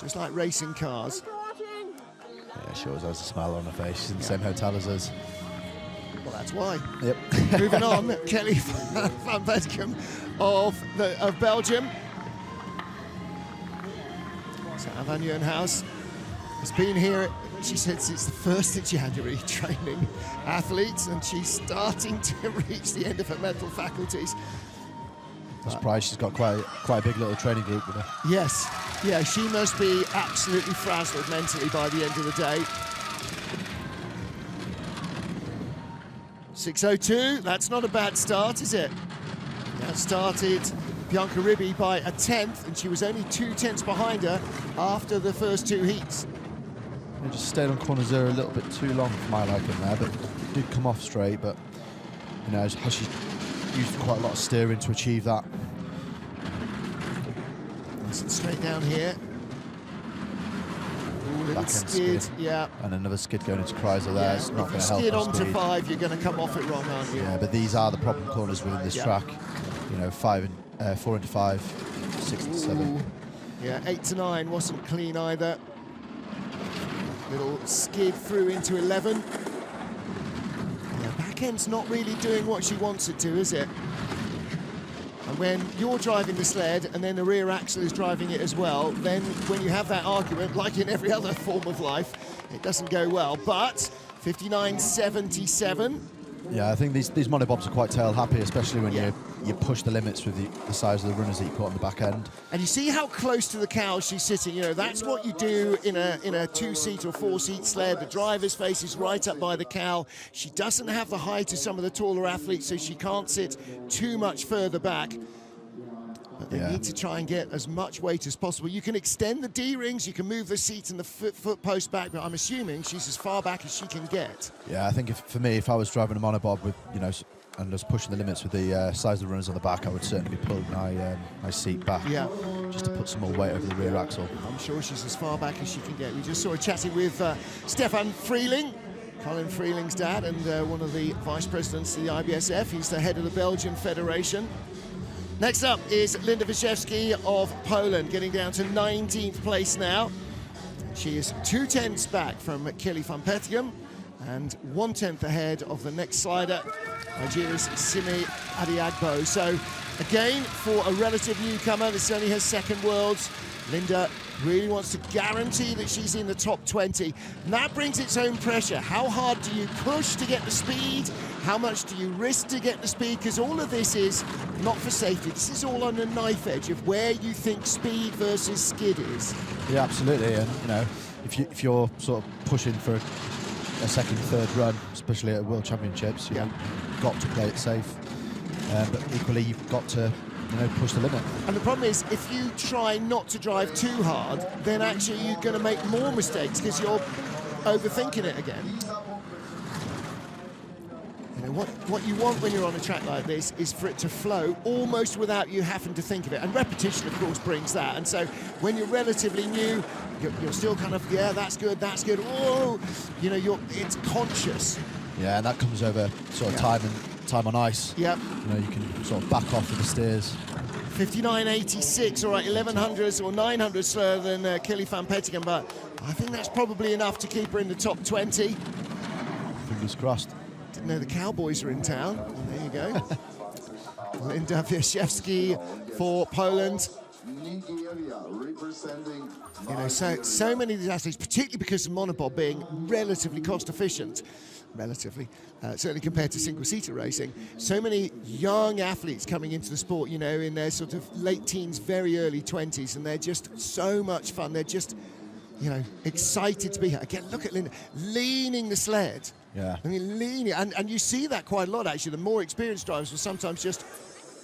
Just like racing cars. Yeah, she always has a smile on her face. She's in the same hotel as us. Well, that's why. Yep. Moving on, Kelly van Petegem of Belgium. So Van Nieuwenhuis has been here, she said, since the 1st of January, training athletes, and she's starting to reach the end of her mental faculties. I'm surprised she's got quite a big little training group with her. Yes, yeah, she must be absolutely frazzled mentally by the end of the day. 6:02, that's not a bad start, is it? That started Bianca Ribbi by a 10th, and she was only 2/10 behind her after the first 2 heats. They just stayed on corner 0 a little bit too long for my liking there, but it did come off straight, but you know, she used quite a lot of steering to achieve that. Nice and straight down here. Ooh, little skid, yeah. And another skid going into Chrysler there. Yeah, it's not going if to you help skid her onto speed. 5, you're going to come off it wrong, aren't you? Yeah, but these are the problem corners within this track. You know, 4 into 5, 6 into 7. Ooh. Yeah, 8 to 9 wasn't clean either. Little skid through into 11. Yeah, back end's not really doing what she wants it to, is it? And when you're driving the sled and then the rear axle is driving it as well, then when you have that argument, like in every other form of life, it doesn't go well. But 59.77. Yeah, I think these monobobs are quite tail happy, especially when you push the limits with the size of the runners that you put on the back end. And you see how close to the cow she's sitting. You know, that's what you do in a 2-seat or 4-seat sled. The driver's face is right up by the cow. She doesn't have the height of some of the taller athletes, so she can't sit too much further back. But they need to try and get as much weight as possible. You can extend the D-rings, you can move the seat and the foot post back, but I'm assuming she's as far back as she can get. Yeah, I think for me, if I was driving a monobob with, you know, and just pushing the limits with the size of the runners on the back, I would certainly be pulling my seat back, just to put some more weight over the rear axle. I'm sure she's as far back as she can get. We just saw her chatting with Stefan Freeling, Colin Freeling's dad, and one of the vice presidents of the IBSF. He's the head of the Belgian Federation. Next up is Linda Wyszewski of Poland, getting down to 19th place now. She is 2/10 back from Kelly van Petegem and 1/10 ahead of the next slider, Nigeria's Simi Adiagbo. So again, for a relative newcomer, this is only her second Worlds. Linda really wants to guarantee that she's in the top 20. And that brings its own pressure. How hard do you push to get the speed? How much do you risk to get the speed? Because all of this is not for safety. This is all on the knife edge of where you think speed versus skid is. Yeah, absolutely. And you know, if you're sort of pushing for a second, third run, especially at World Championships, you've got to play it safe. But equally, you've got to, you know, push the limit. And the problem is, if you try not to drive too hard, then actually you're going to make more mistakes because you're overthinking it again. You know, what you want when you're on a track like this is for it to flow almost without you having to think of it. And repetition, of course, brings that. And so when you're relatively new, you're still kind of, yeah, that's good, that's good. Oh, you know, it's conscious. Yeah, and that comes over sort of time on ice. Yep. You know, you can sort of back off with the steers. 59.86, all right, 1100s or 900s slower than Kelly van Petegem, but I think that's probably enough to keep her in the top 20. Fingers crossed. Didn't know the Cowboys are in town. There you go. Linda Wyszewski for Poland. Nigeria representing. You know, so many of these athletes, particularly because of Monobob being relatively cost efficient, certainly compared to single-seater racing, so many young athletes coming into the sport, you know, in their sort of late teens, very early 20s, and they're just so much fun. They're just, you know, excited to be here. Again, look at Linda leaning the sled. Yeah. I mean, leaning, and you see that quite a lot, actually. The more experienced drivers will sometimes just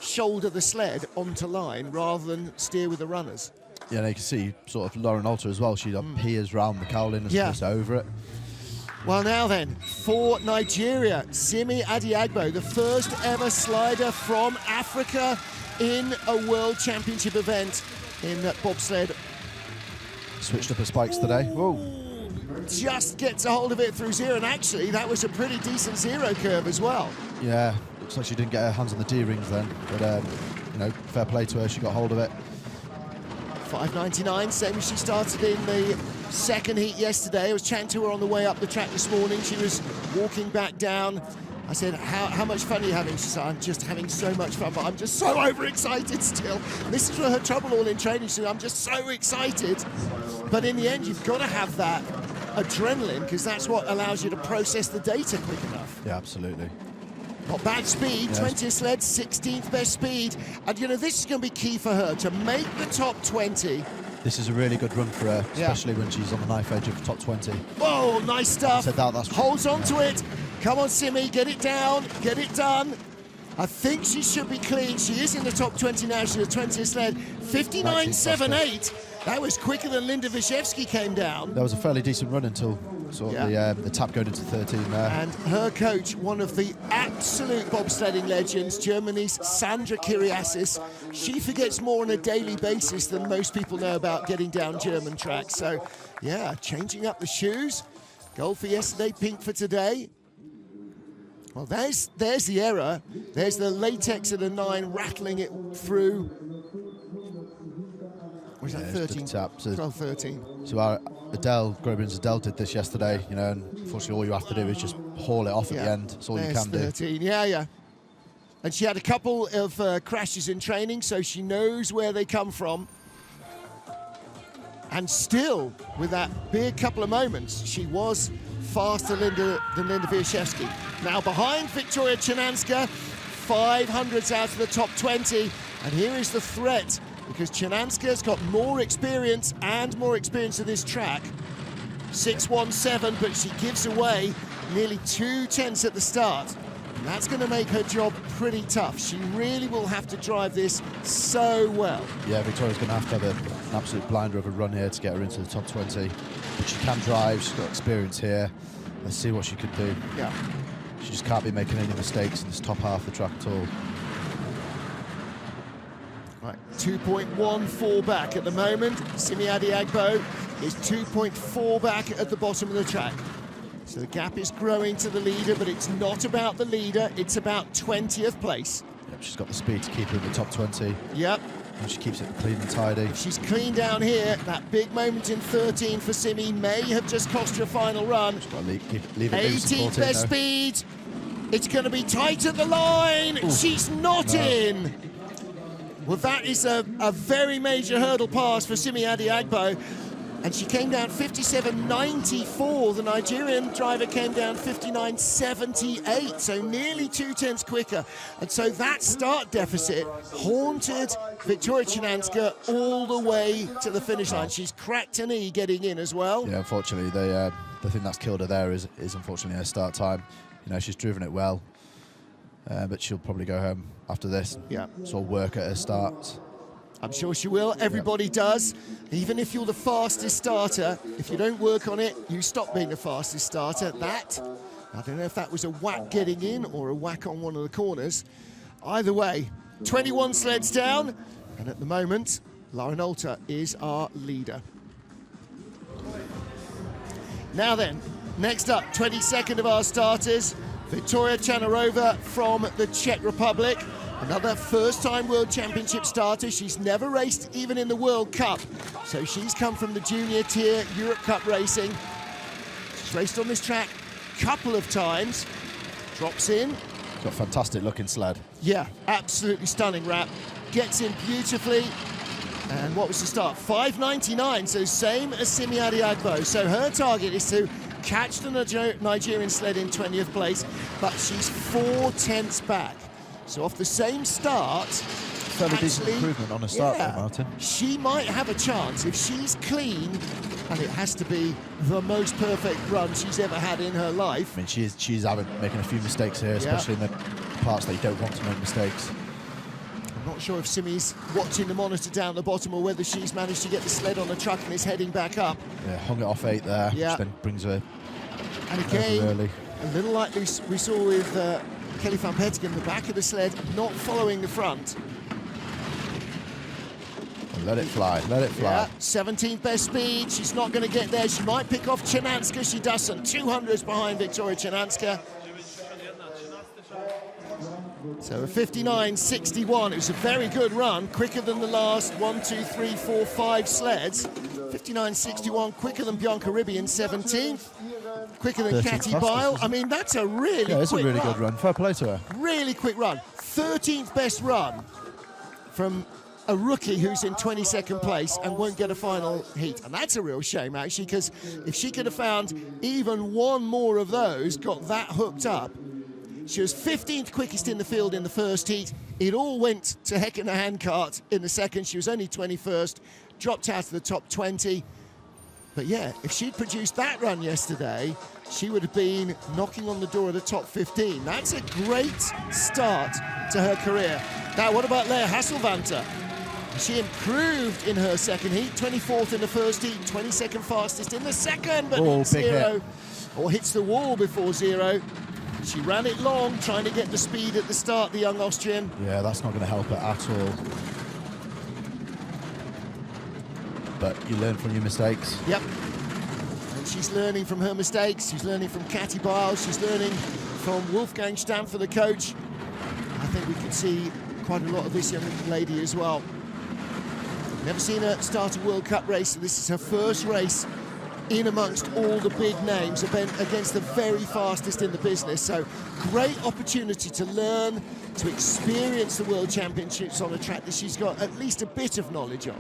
shoulder the sled onto line rather than steer with the runners. Yeah, and you can see sort of Lauren Alter as well. She peers round the cowling and Yeah. over it. Well, now then, for Nigeria, Simi Adiagbo, the first ever slider from Africa in a World Championship event in bobsled. Switched up her spikes today. Whoa. Just gets a hold of it through zero, and actually that was a pretty decent zero curve as well. Yeah, looks like she didn't get her hands on the D-rings then, but you know, fair play to her, she got hold of it. 5:99, same as she started in the second heat yesterday. I was chatting to her on the way up the track this morning. She was walking back down. I said, how much fun are you having? She said, I'm just having so much fun, but I'm just so overexcited still. This is her trouble all in training. She said, I'm just so excited. But in the end, you've got to have that adrenaline, because that's what allows you to process the data quick enough. Yeah, absolutely. Not bad speed, Yes. 20th sled, 16th best speed. And, you know, this is going to be key for her, to make the top 20. This is a really good run for her, Yeah. especially when she's on the knife edge of the top 20. Whoa, nice stuff. Said that's Holds on to it. Come on, Simi, get it down, get it done. I think she should be clean. She is in the top 20 now. She's a 20th sled. 59.78. That was quicker than Linda Wyszewski came down. That was a fairly decent run until sort of the tap going into 13 there. And her coach, one of the absolute bobsledding legends, Germany's Sandra Kiriasis, she forgets more on a daily basis than most people know about getting down German tracks. So, yeah, changing up the shoes. Gold for yesterday, pink for today. Well, there's the error. There's the latex at a 9 rattling it through. Was that 13? Tap. So, 12, 13. So our Groban's Adele did this yesterday, you know, and unfortunately all you have to do is just haul it off at the end. That's all you can do. 13, yeah. And she had a couple of crashes in training, so she knows where they come from. And still, with that big couple of moments, she was faster than Linda Wyszewski. Now behind Victoria Chinanska, 500s out of the top 20. And here is the threat, because Chinanska's got more experience of this track. 6.17, but she gives away nearly 2 tenths at the start. And that's going to make her job pretty tough. She really will have to drive this so well. Yeah, Victoria's going to have an absolute blinder of a run here to get her into the top 20. But she can drive, she's got experience here. Let's see what she can do. Yeah. She just can't be making any mistakes in this top half of the track at all. Right, 2.14 back at the moment. Simi Adiagbo is 2.4 back at the bottom of the track. So the gap is growing to the leader, but it's not about the leader, it's about 20th place. Yep, she's got the speed to keep her in the top 20. Yep. And she keeps it clean and tidy. If she's clean down here, that big moment in 13 for Simi may have just cost her a final run. She's got to leave it loose in 18th 14, best though. speed. It's going to be tight at the line. Ooh. She's not in. Well, that is a very major hurdle pass for Simi Adiagbo. And she came down 57.94. The Nigerian driver came down 59.78, so nearly 2 tenths quicker. And so that start deficit haunted Victoria Chinanska all the way to the finish line. She's cracked a knee getting in as well. Yeah, unfortunately, the thing that's killed her there is unfortunately her start time. You know, she's driven it well, but she'll probably go home after this. Yeah. Sort of work at her start. I'm sure she will. Everybody does. Even if you're the fastest starter, if you don't work on it, you stop being the fastest starter. That, I don't know if that was a whack getting in or a whack on one of the corners. Either way, 21 sleds down. And at the moment, Lauren Alter is our leader. Now then, next up, 22nd of our starters, Victoria Chanarova from the Czech Republic. Another first-time World Championship starter. She's never raced even in the World Cup. So she's come from the junior tier Europe Cup racing. She's raced on this track a couple of times. Drops in. Got a fantastic looking sled. Yeah, absolutely stunning wrap. Gets in beautifully. And what was the start? 5.99, so same as Simi Adiagbo. So her target is to catch the Nigerian sled in 20th place, but she's 4/10 back. So off the same start, fairly decent improvement on a start for Martin. She might have a chance if she's clean, and it has to be the most perfect run she's ever had in her life. I mean, she's making a few mistakes here, especially in the parts that you don't want to make mistakes. I'm not sure if Simi's watching the monitor down the bottom or whether she's managed to get the sled on the truck and is heading back up. Yeah, hung it off 8 there, which then brings her and again, early. A little like we saw with Kelly van Petegem, the back of the sled not following the front. Let it fly, let it fly. Yeah, 17th best speed, she's not going to get there. She might pick off Chinanska, she doesn't. 200s behind Victoria Chinanska. So a 59.61, it was a very good run, quicker than the last 1, 2, 3, 4, 5 sleds. 59.61, quicker than Bianca Ribbi in 17th, quicker than Katy Bile. I mean, that's a really quick it's a really run. good run. Fair play to her. Really quick run. 13th best run from a rookie who's in 22nd place and won't get a final heat. And that's a real shame, actually, because if she could have found even one more of those, got that hooked up. She was 15th quickest in the field in the first heat. It all went to heck in a handcart in the second. She was only 21st, dropped out of the top 20. But yeah, if she'd produced that run yesterday, she would have been knocking on the door of the top 15. That's a great start to her career. Now, what about Leah Hasselvanter? She improved in her second heat, 24th in the first heat, 22nd fastest in the second, but hits zero, or hits the wall before zero. She ran it long, trying to get the speed at the start, the young Austrian. Yeah, that's not going to help her at all. But you learn from your mistakes. Yep. And she's learning from her mistakes. She's learning from Katy Bile. She's learning from Wolfgang Stampfer, the coach. I think we can see quite a lot of this young lady as well. Never seen her start a World Cup race, so this is her first race in amongst all the big names against the very fastest in the business. So great opportunity to learn, to experience the World Championships on a track that she's got at least a bit of knowledge of.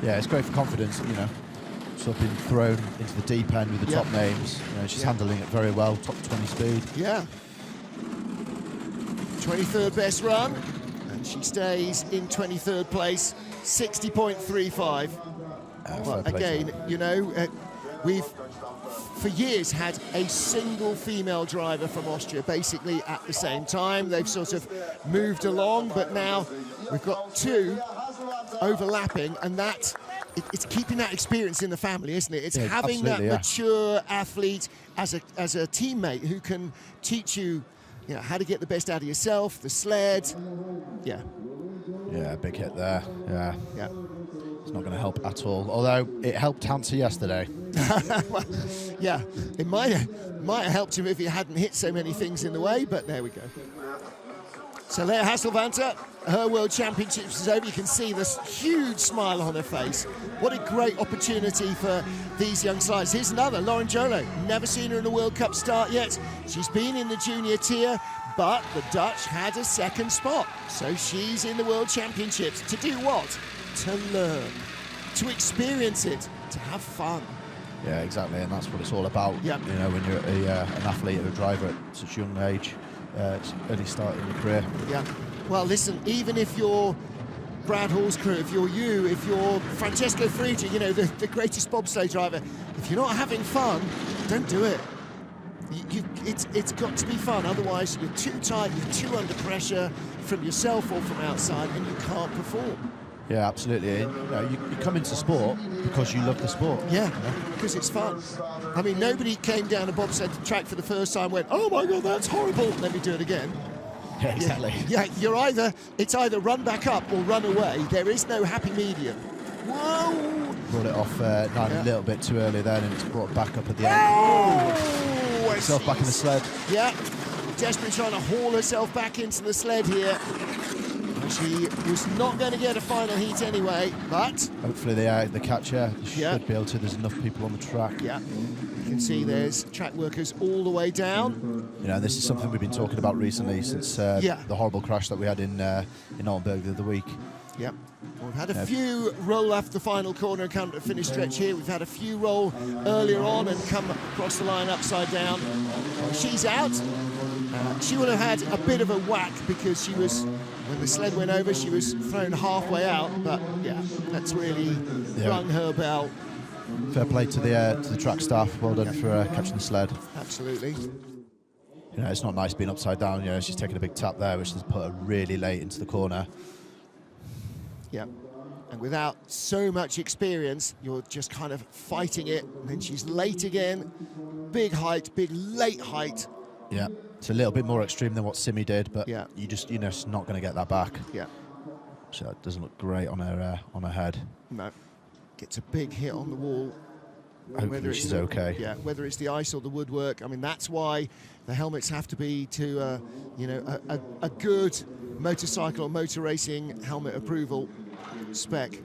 Yeah, it's great for confidence, you know, sort of been thrown into the deep end with the top names. You know, she's handling it very well, top 20 speed. Yeah. 23rd best run, and she stays in 23rd place, 60.35. Well, again, you know, we've for years had a single female driver from Austria basically at the same time. They've sort of moved along, but now we've got two overlapping, and it's keeping that experience in the family, isn't it? It's having that mature athlete as a teammate who can teach you, you know, how to get the best out of yourself, the sled. Yeah, big hit there. Yeah. It's not going to help at all. Although it helped Hansa yesterday. Well, yeah, it might have helped him if he hadn't hit so many things in the way, but there we go. So Leah Hasselvanter, her World Championships is over. You can see this huge smile on her face. What a great opportunity for these young sliders. Here's another, Lauren Jolo. Never seen her in a World Cup start yet. She's been in the junior tier, but the Dutch had a second spot. So she's in the World Championships. To do what? To learn, to experience it, to have fun. Yeah, exactly, and that's what it's all about. Yep. You know, when you're an athlete or a driver at such a young age, it's early start in your career. Yeah. Well, listen, even if you're Brad Hall's crew, if you're Francesco Frigi, you know, the greatest bobsleigh driver, if you're not having fun, don't do it. It's got to be fun, otherwise you're too tight, you're too under pressure from yourself or from outside, and you can't perform. Yeah, absolutely. You know, you come into sport because you love the sport. Yeah, because it's fun. I mean, nobody came down a bobsled track for the first time and went, oh my God, that's horrible, let me do it again. Yeah, exactly. Yeah, it's either run back up or run away. There is no happy medium. Whoa! Brought it off a little bit too early then, and it's brought back up at the end. Oh! Herself back in the sled. Yeah, desperately trying to haul herself back into the sled here. She was not going to get a final heat anyway, but Hopefully the catcher should Yeah. be able to. There's enough people on the track. yeah, you can see there's track workers all the way down. You know, this is something we've been talking about recently since Yeah. the horrible crash that we had in Monobob the other week. Yep. We've had a few roll off the final corner and come to the finish stretch here. We've had a few roll earlier on and come across the line upside down. She's out. She would have had a bit of a whack because she was, when the sled went over, she was thrown halfway out. But yeah, that's really rung her bell. Fair play to the track staff. Well done for catching the sled. Absolutely. You know, it's not nice being upside down. You know, she's taking a big tap there, which has put her really late into the corner. Yeah. And without so much experience, you're just kind of fighting it. And then she's late again. Big height, big late height. Yeah, it's a little bit more extreme than what Simi did, but Yeah. you know, it's not going to get that back. Yeah. So it doesn't look great on her head. No. Gets a big hit on the wall. Hopefully she's okay. Yeah, whether it's the ice or the woodwork. I mean, that's why the helmets have to be to, you know, a good motorcycle or motor racing helmet approval spec.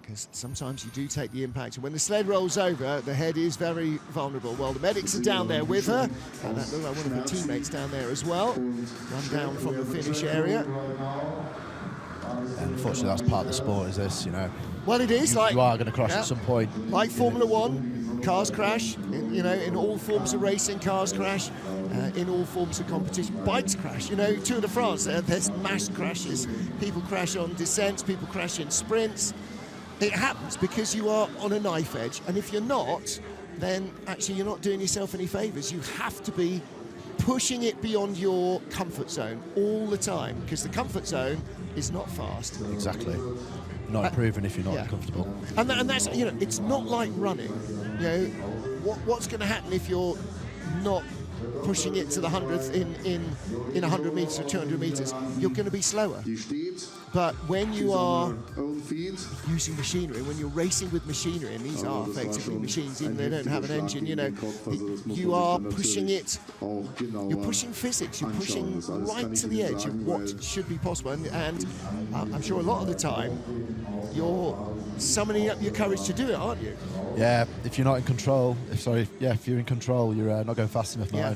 Because sometimes you do take the impact. And when the sled rolls over, the head is very vulnerable. Well, the medics are down there with her. And that looks like one of her teammates down there as well. Run down from the finish area. And unfortunately, that's part of the sport, is this, you know. Well, it is. You like are going to crash yeah. at some point. Like Formula One, cars crash. You know, in all forms of racing, cars crash. In all forms of competition, bikes crash. You know, Tour de France, there's mass crashes. People crash on descents, people crash in sprints. It happens because you are on a knife edge, and if you're not, then actually you're not doing yourself any favours. You have to be pushing it beyond your comfort zone all the time, because the comfort zone is not fast. Exactly. Not improving if you're not yeah. comfortable. And that's, you know, it's not like running. You know, what's going to happen if you're not pushing it to the 100th in 100 metres or 200 metres? You're going to be slower. But when you are using machinery, when you're racing with machinery, and these are effectively machines, even though they don't have an engine, you know, you are pushing it, you're pushing physics, you're pushing right to the edge of what should be possible. And I'm sure a lot of the time, you're summoning up your courage to do it, aren't you? Yeah, if you're not in control, if you're in control, you're not going fast enough. Yeah.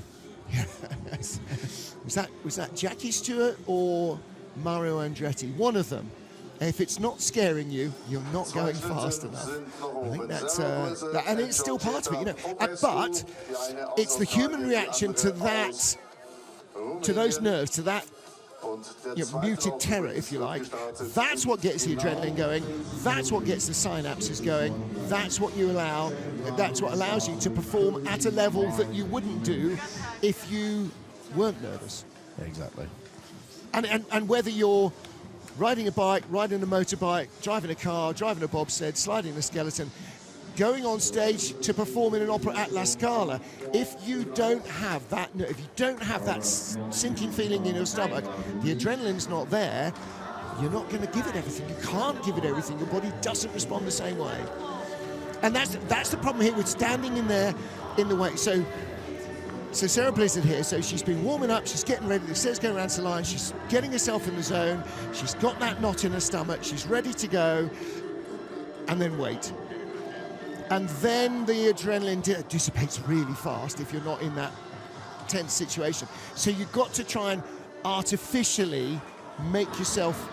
Was that Jackie Stewart or Mario Andretti? One of them. If it's not scaring you, you're not going fast enough. I think that's and it's still part of it, you know. But it's the human reaction to that, to those nerves, to that, you know, muted terror, if you like. That's what gets the adrenaline going. That's what gets the synapses going. That's what allows you to perform at a level that you wouldn't do if you weren't nervous. Yeah, exactly. And whether you're riding a bike, riding a motorbike, driving a car, driving a bobsled, sliding a skeleton, going on stage to perform in an opera at La Scala, if you don't have that sinking feeling in your stomach, the adrenaline's not there, you're not going to give it everything. You can't give it everything. Your body doesn't respond the same way. And that's the problem here with standing in there in the way. So Sarah Blizzard here, so she's been warming up, she's getting ready, the sled's going around the line, she's getting herself in the zone, she's got that knot in her stomach, she's ready to go, and then wait. And then the adrenaline dissipates really fast if you're not in that tense situation. So you've got to try and artificially make yourself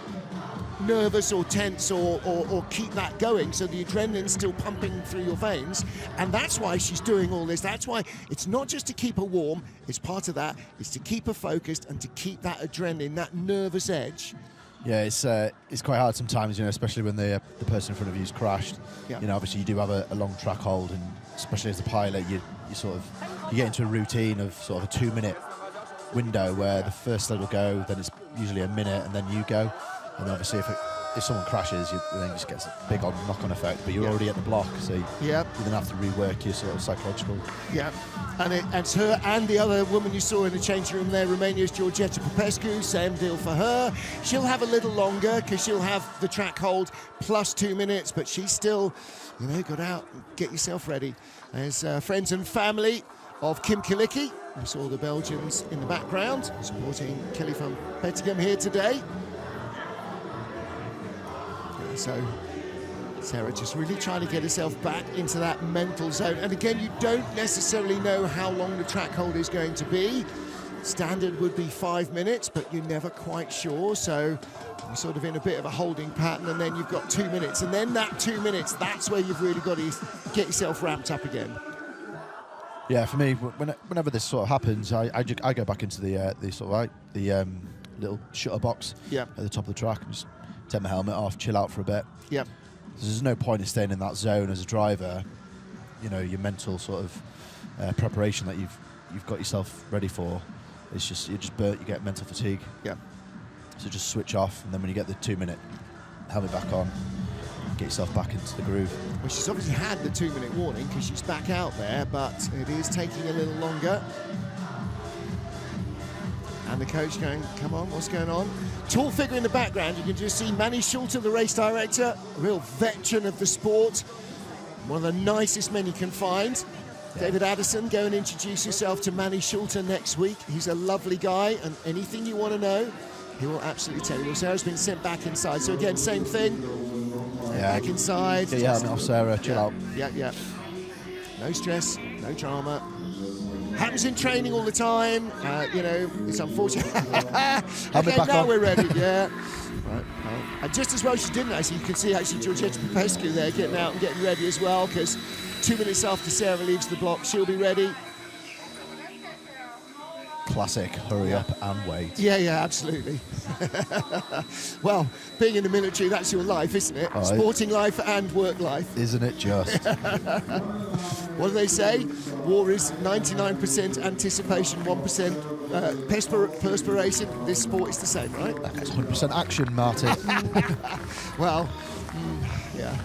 nervous or tense or keep that going so the adrenaline's still pumping through your veins. And that's why she's doing all this. That's why it's not just to keep her warm, it's part of that, it's to keep her focused and to keep that adrenaline, that nervous edge. Yeah, it's quite hard sometimes, you know, especially when the person in front of you's crashed. Yeah. You know, obviously you do have a long track hold, and especially as a pilot, you get into a routine of sort of a 2-minute window where the first sled will go, then it's usually a minute, and then you go. And obviously, if if someone crashes, then it just gets a big knock-on effect. But you're already at the block, so you're going to have to rework your sort of psychological. Yeah, and it's her and the other woman you saw in the changing room there, Romania's Georgeta Popescu, same deal for her. She'll have a little longer because she'll have the track hold plus 2 minutes, but she's still, got out and get yourself ready. There's friends and family of Kim Kilicki. We saw the Belgians in the background supporting Kelly van Petegem here today. So Sarah just really trying to get herself back into that mental zone. And again, you don't necessarily know how long the track hold is going to be. Standard would be 5 minutes, but you're never quite sure. So you're sort of in a bit of a holding pattern, and then you've got 2 minutes. And then that 2 minutes, that's where you've really got to get yourself ramped up again. Yeah, for me, whenever this sort of happens, I go back into the little shutter box at the top of the track and just take my helmet off, chill out for a bit. Yep. There's no point in staying in that zone as a driver. Your mental sort of preparation that you've got yourself ready for. It's just you get mental fatigue. Yeah. So just switch off, and then when you get the 2 minute helmet back on, get yourself back into the groove. Well, she's obviously had the 2 minute warning because she's back out there, but it is taking a little longer. And the coach going, come on, what's going on? Tall figure in the background, you can just see Manny Schulter, the race director, a real veteran of the sport. One of the nicest men you can find. Yeah. David Addison, go and introduce yourself to Manny Schulter next week. He's a lovely guy, and anything you want to know, he will absolutely tell you. Sarah's been sent back inside, so again, same thing. Back inside. Get your helmet off, Sarah, chill out. Yeah. No stress, no drama. Happens in training all the time. It's unfortunate. Okay, now we're ready. Yeah. Right. And just as well she didn't actually. You can see actually Georgeta Popescu there getting out and getting ready as well, because 2 minutes after Sarah leaves the block, she'll be ready. Classic, hurry up and wait. Yeah, absolutely. Well, being in the military, that's your life, isn't it? Oh, sporting life and work life. Isn't it just? What do they say? War is 99% anticipation, 1% perspiration. This sport is the same, right? That's 100% action, Martin. Well, yeah.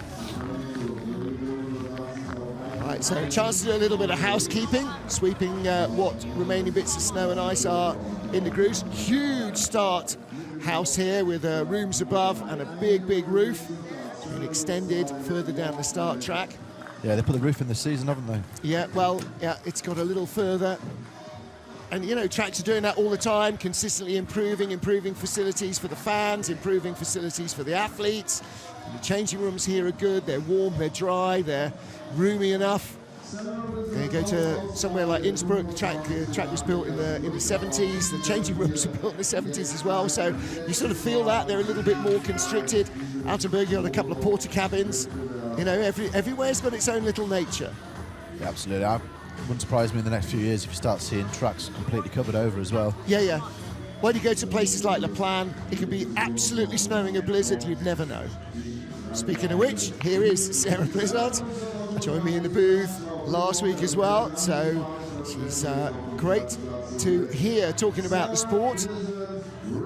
Right, so a chance to do a little bit of housekeeping, sweeping what remaining bits of snow and ice are in the grooves. Huge start house here with rooms above and a big roof. It's been extended further down the start track. Yeah, they put the roof in this season, haven't they? Yeah, well, yeah, it's got a little further. And, tracks are doing that all the time, consistently improving facilities for the fans, improving facilities for the athletes. And the changing rooms here are good, they're warm, they're dry, they're roomy enough. They go to somewhere like Innsbruck. The track was built in the 70s. The changing rooms were built in the 70s as well. So you sort of feel that they're a little bit more constricted. Altenburg, you got a couple of porter cabins. Everywhere's got its own little nature. Yeah, absolutely. It wouldn't surprise me in the next few years if you start seeing tracks completely covered over as well. Yeah. When you go to places like La Plan, it can be absolutely snowing a blizzard, you'd never know. Speaking of which, here is Sarah Blizzard. Joined me in the booth last week as well, so she's great to hear talking about the sport.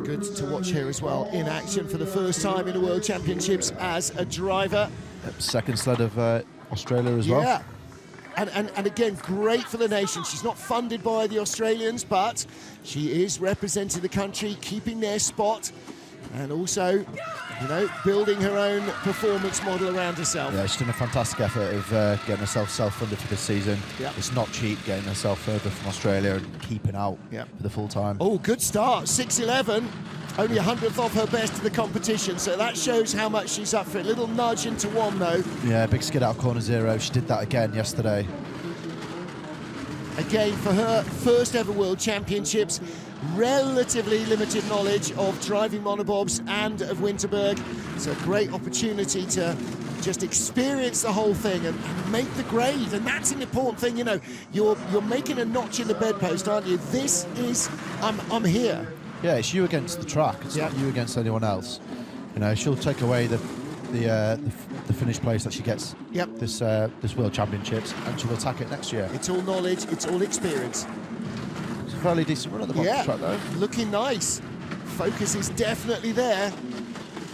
Good to watch her as well in action for the first time in the World Championships as a driver. Second sled of Australia as well. Yeah, and again, great for the nation. She's not funded by the Australians, but she is representing the country, keeping their spot, and also, building her own performance model around herself. Yeah, she's done a fantastic effort of getting herself self-funded for this season. Yep. It's not cheap getting herself further from Australia and keeping out for the full time. Oh, good start, 6:11. Only 100th off her best of the competition, so that shows how much she's up for it. Little nudge into one, though. Yeah, big skid out of corner zero. She did that again yesterday. Again, for her first ever World Championships, relatively limited knowledge of driving monobobs and of Winterberg. It's a great opportunity to just experience the whole thing and make the grade, and that's an important thing. You're making a notch in the bedpost, aren't you? This is, I'm here. Yeah, it's you against the track. It's not you against anyone else. She'll take away the finish place that she gets this World Championships, and she'll attack it next year. It's all knowledge, it's all experience. It's a fairly decent run at the bottom of the track, though. Looking nice. Focus is definitely there.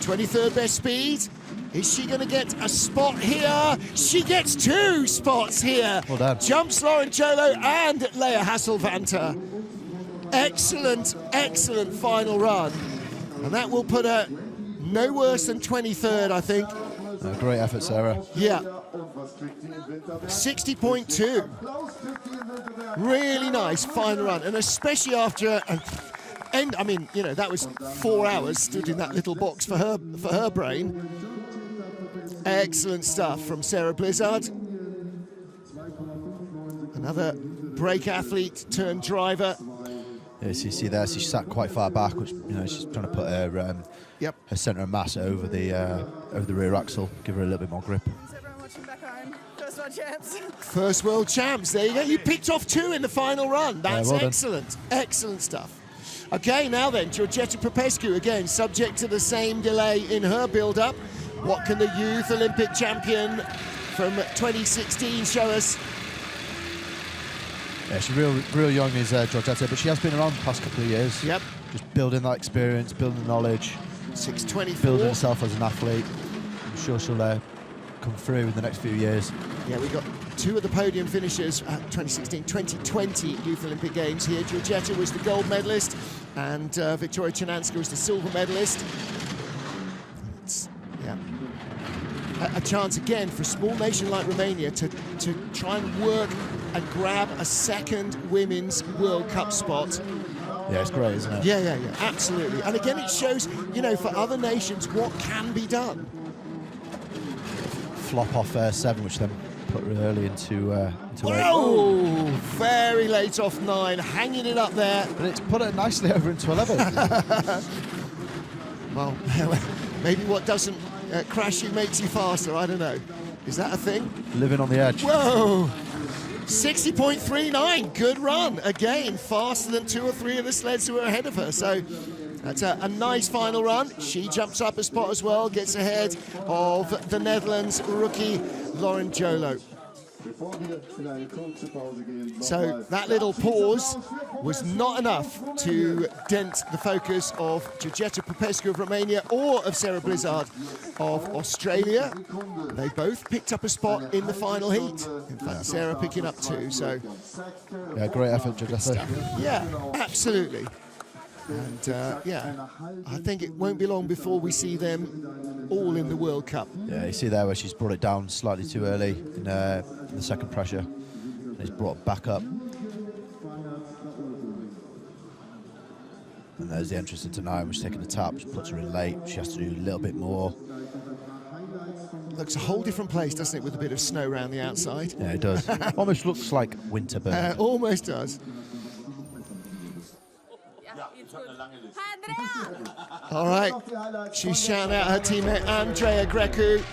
23rd best speed. Is she going to get a spot here? She gets 2 spots here. Well done. Jumps Lauren Jolo and Leia Hasselvanter. Excellent, excellent final run. And that will put her no worse than 23rd, I think. Great effort, Sarah. Yeah. 60.2. Really nice final run, and especially after and I mean, you know, that was 4 hours stood in that little box for her brain. Excellent stuff from Sarah Blizzard. Another brake athlete turned driver. Yes, you see there, she sat quite far back, which, you know, she's trying to put her her centre of mass over the rear axle, give her a little bit more grip. Is everyone watching back home? First world champs. First world champs. There you go. You picked off 2 in the final run. That's well done. excellent. Excellent stuff. Okay, now then, Georgeta Popescu, again, subject to the same delay in her build-up. What can the youth Olympic champion from 2016 show us? Yeah, she's real young, is Georgeta, but she has been around the past couple of years. Yep. Just building that experience, building the knowledge. 6:24. Building herself as an athlete. I'm sure she'll come through in the next few years. Yeah, we got 2 of the podium finishers at 2016, 2020 Youth Olympic Games here. Georgeta was the gold medalist, and Victoria Chernanska was the silver medalist. Yeah, a chance again for a small nation like Romania to try and work and grab a second Women's World Cup spot. Yeah, it's great, isn't it? Yeah, absolutely. And again, it shows, you know, for other nations what can be done. Flop off 7, which then put her early into 8. Whoa! Very late off 9, hanging it up there. But it's put it nicely over into 11. Well, maybe what doesn't crash you makes you faster, I don't know. Is that a thing? Living on the edge. Whoa! 60.39, good run. Again, faster than 2 or 3 of the sleds who were ahead of her. So that's a nice final run. She jumps up a spot as well, gets ahead of the Netherlands rookie Lauren Jolo. So that little pause was not enough to dent the focus of Georgeta Popescu of Romania or of Sarah Blizzard of Australia. They both picked up a spot in the final heat. In fact, Sarah picking up 2, so... Yeah, great effort, Georgeta. Yeah, absolutely. And yeah, I think it won't be long before we see them all in the World Cup. Yeah, you see there where she's brought it down slightly too early in the second pressure. And it's brought it back up. And there's the entrance into 9, which is taking the tap, which puts her in late. She has to do a little bit more. Looks a whole different place, doesn't it, with a bit of snow around the outside? Yeah, it does. Almost looks like Winterberg. Almost does. All right, she's shouting out her teammate Andrea Grecu.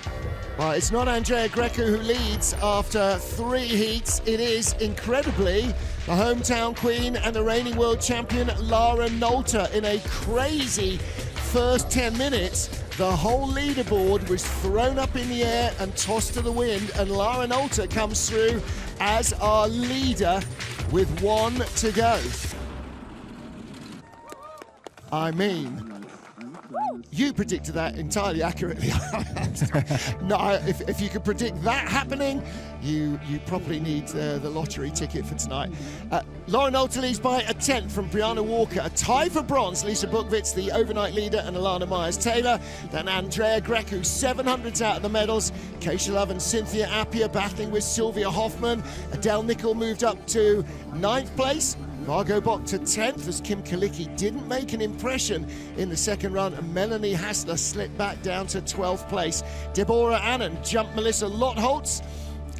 Well, it's not Andrea Grecu who leads after 3 heats. It is, incredibly, the hometown queen and the reigning world champion Lara Nolte. In a crazy first 10 minutes, the whole leaderboard was thrown up in the air and tossed to the wind, and Lara Nolte comes through as our leader with 1 to go. I mean, you predicted that entirely accurately. No, if you could predict that happening, you probably need the lottery ticket for tonight. Lauren Nolte leads by a 10th from Brianna Walker. A tie for bronze, Lisa Bukvitz, the overnight leader, and Alana Myers-Taylor. Then Andrea Grecu, 700s out of the medals. Keisha Love and Cynthia Appia battling with Sylvia Hoffman. Adele Nicol moved up to 9th place. Margot Bock to 10th as Kim Kalicki didn't make an impression in the second run, and Melanie Hassler slipped back down to 12th place. Deborah Annan jumped Melissa Lottholtz,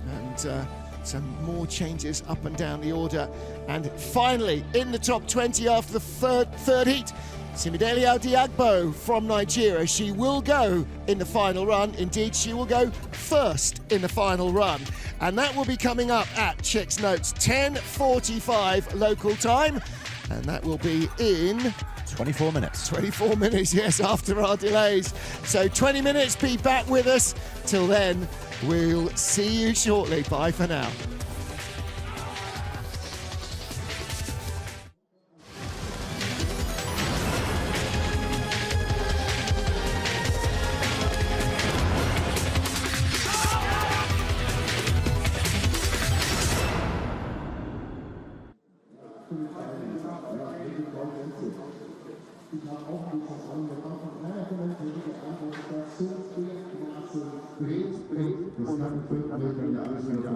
and some more changes up and down the order. And finally, in the top 20 after the third heat, Simidele Diagbo from Nigeria. She will go in the final run. Indeed, she will go first in the final run. And that will be coming up at Chicks Notes, 10:45 local time. And that will be in 24 minutes. 24 minutes, yes, after our delays. So 20 minutes, be back with us. Till then, we'll see you shortly. Bye for now. Ich habe auch die Versammlung gemacht. Naja, vielleicht hätte ich einfach gesagt, so viel Maße dreht und dann wird ja alles wieder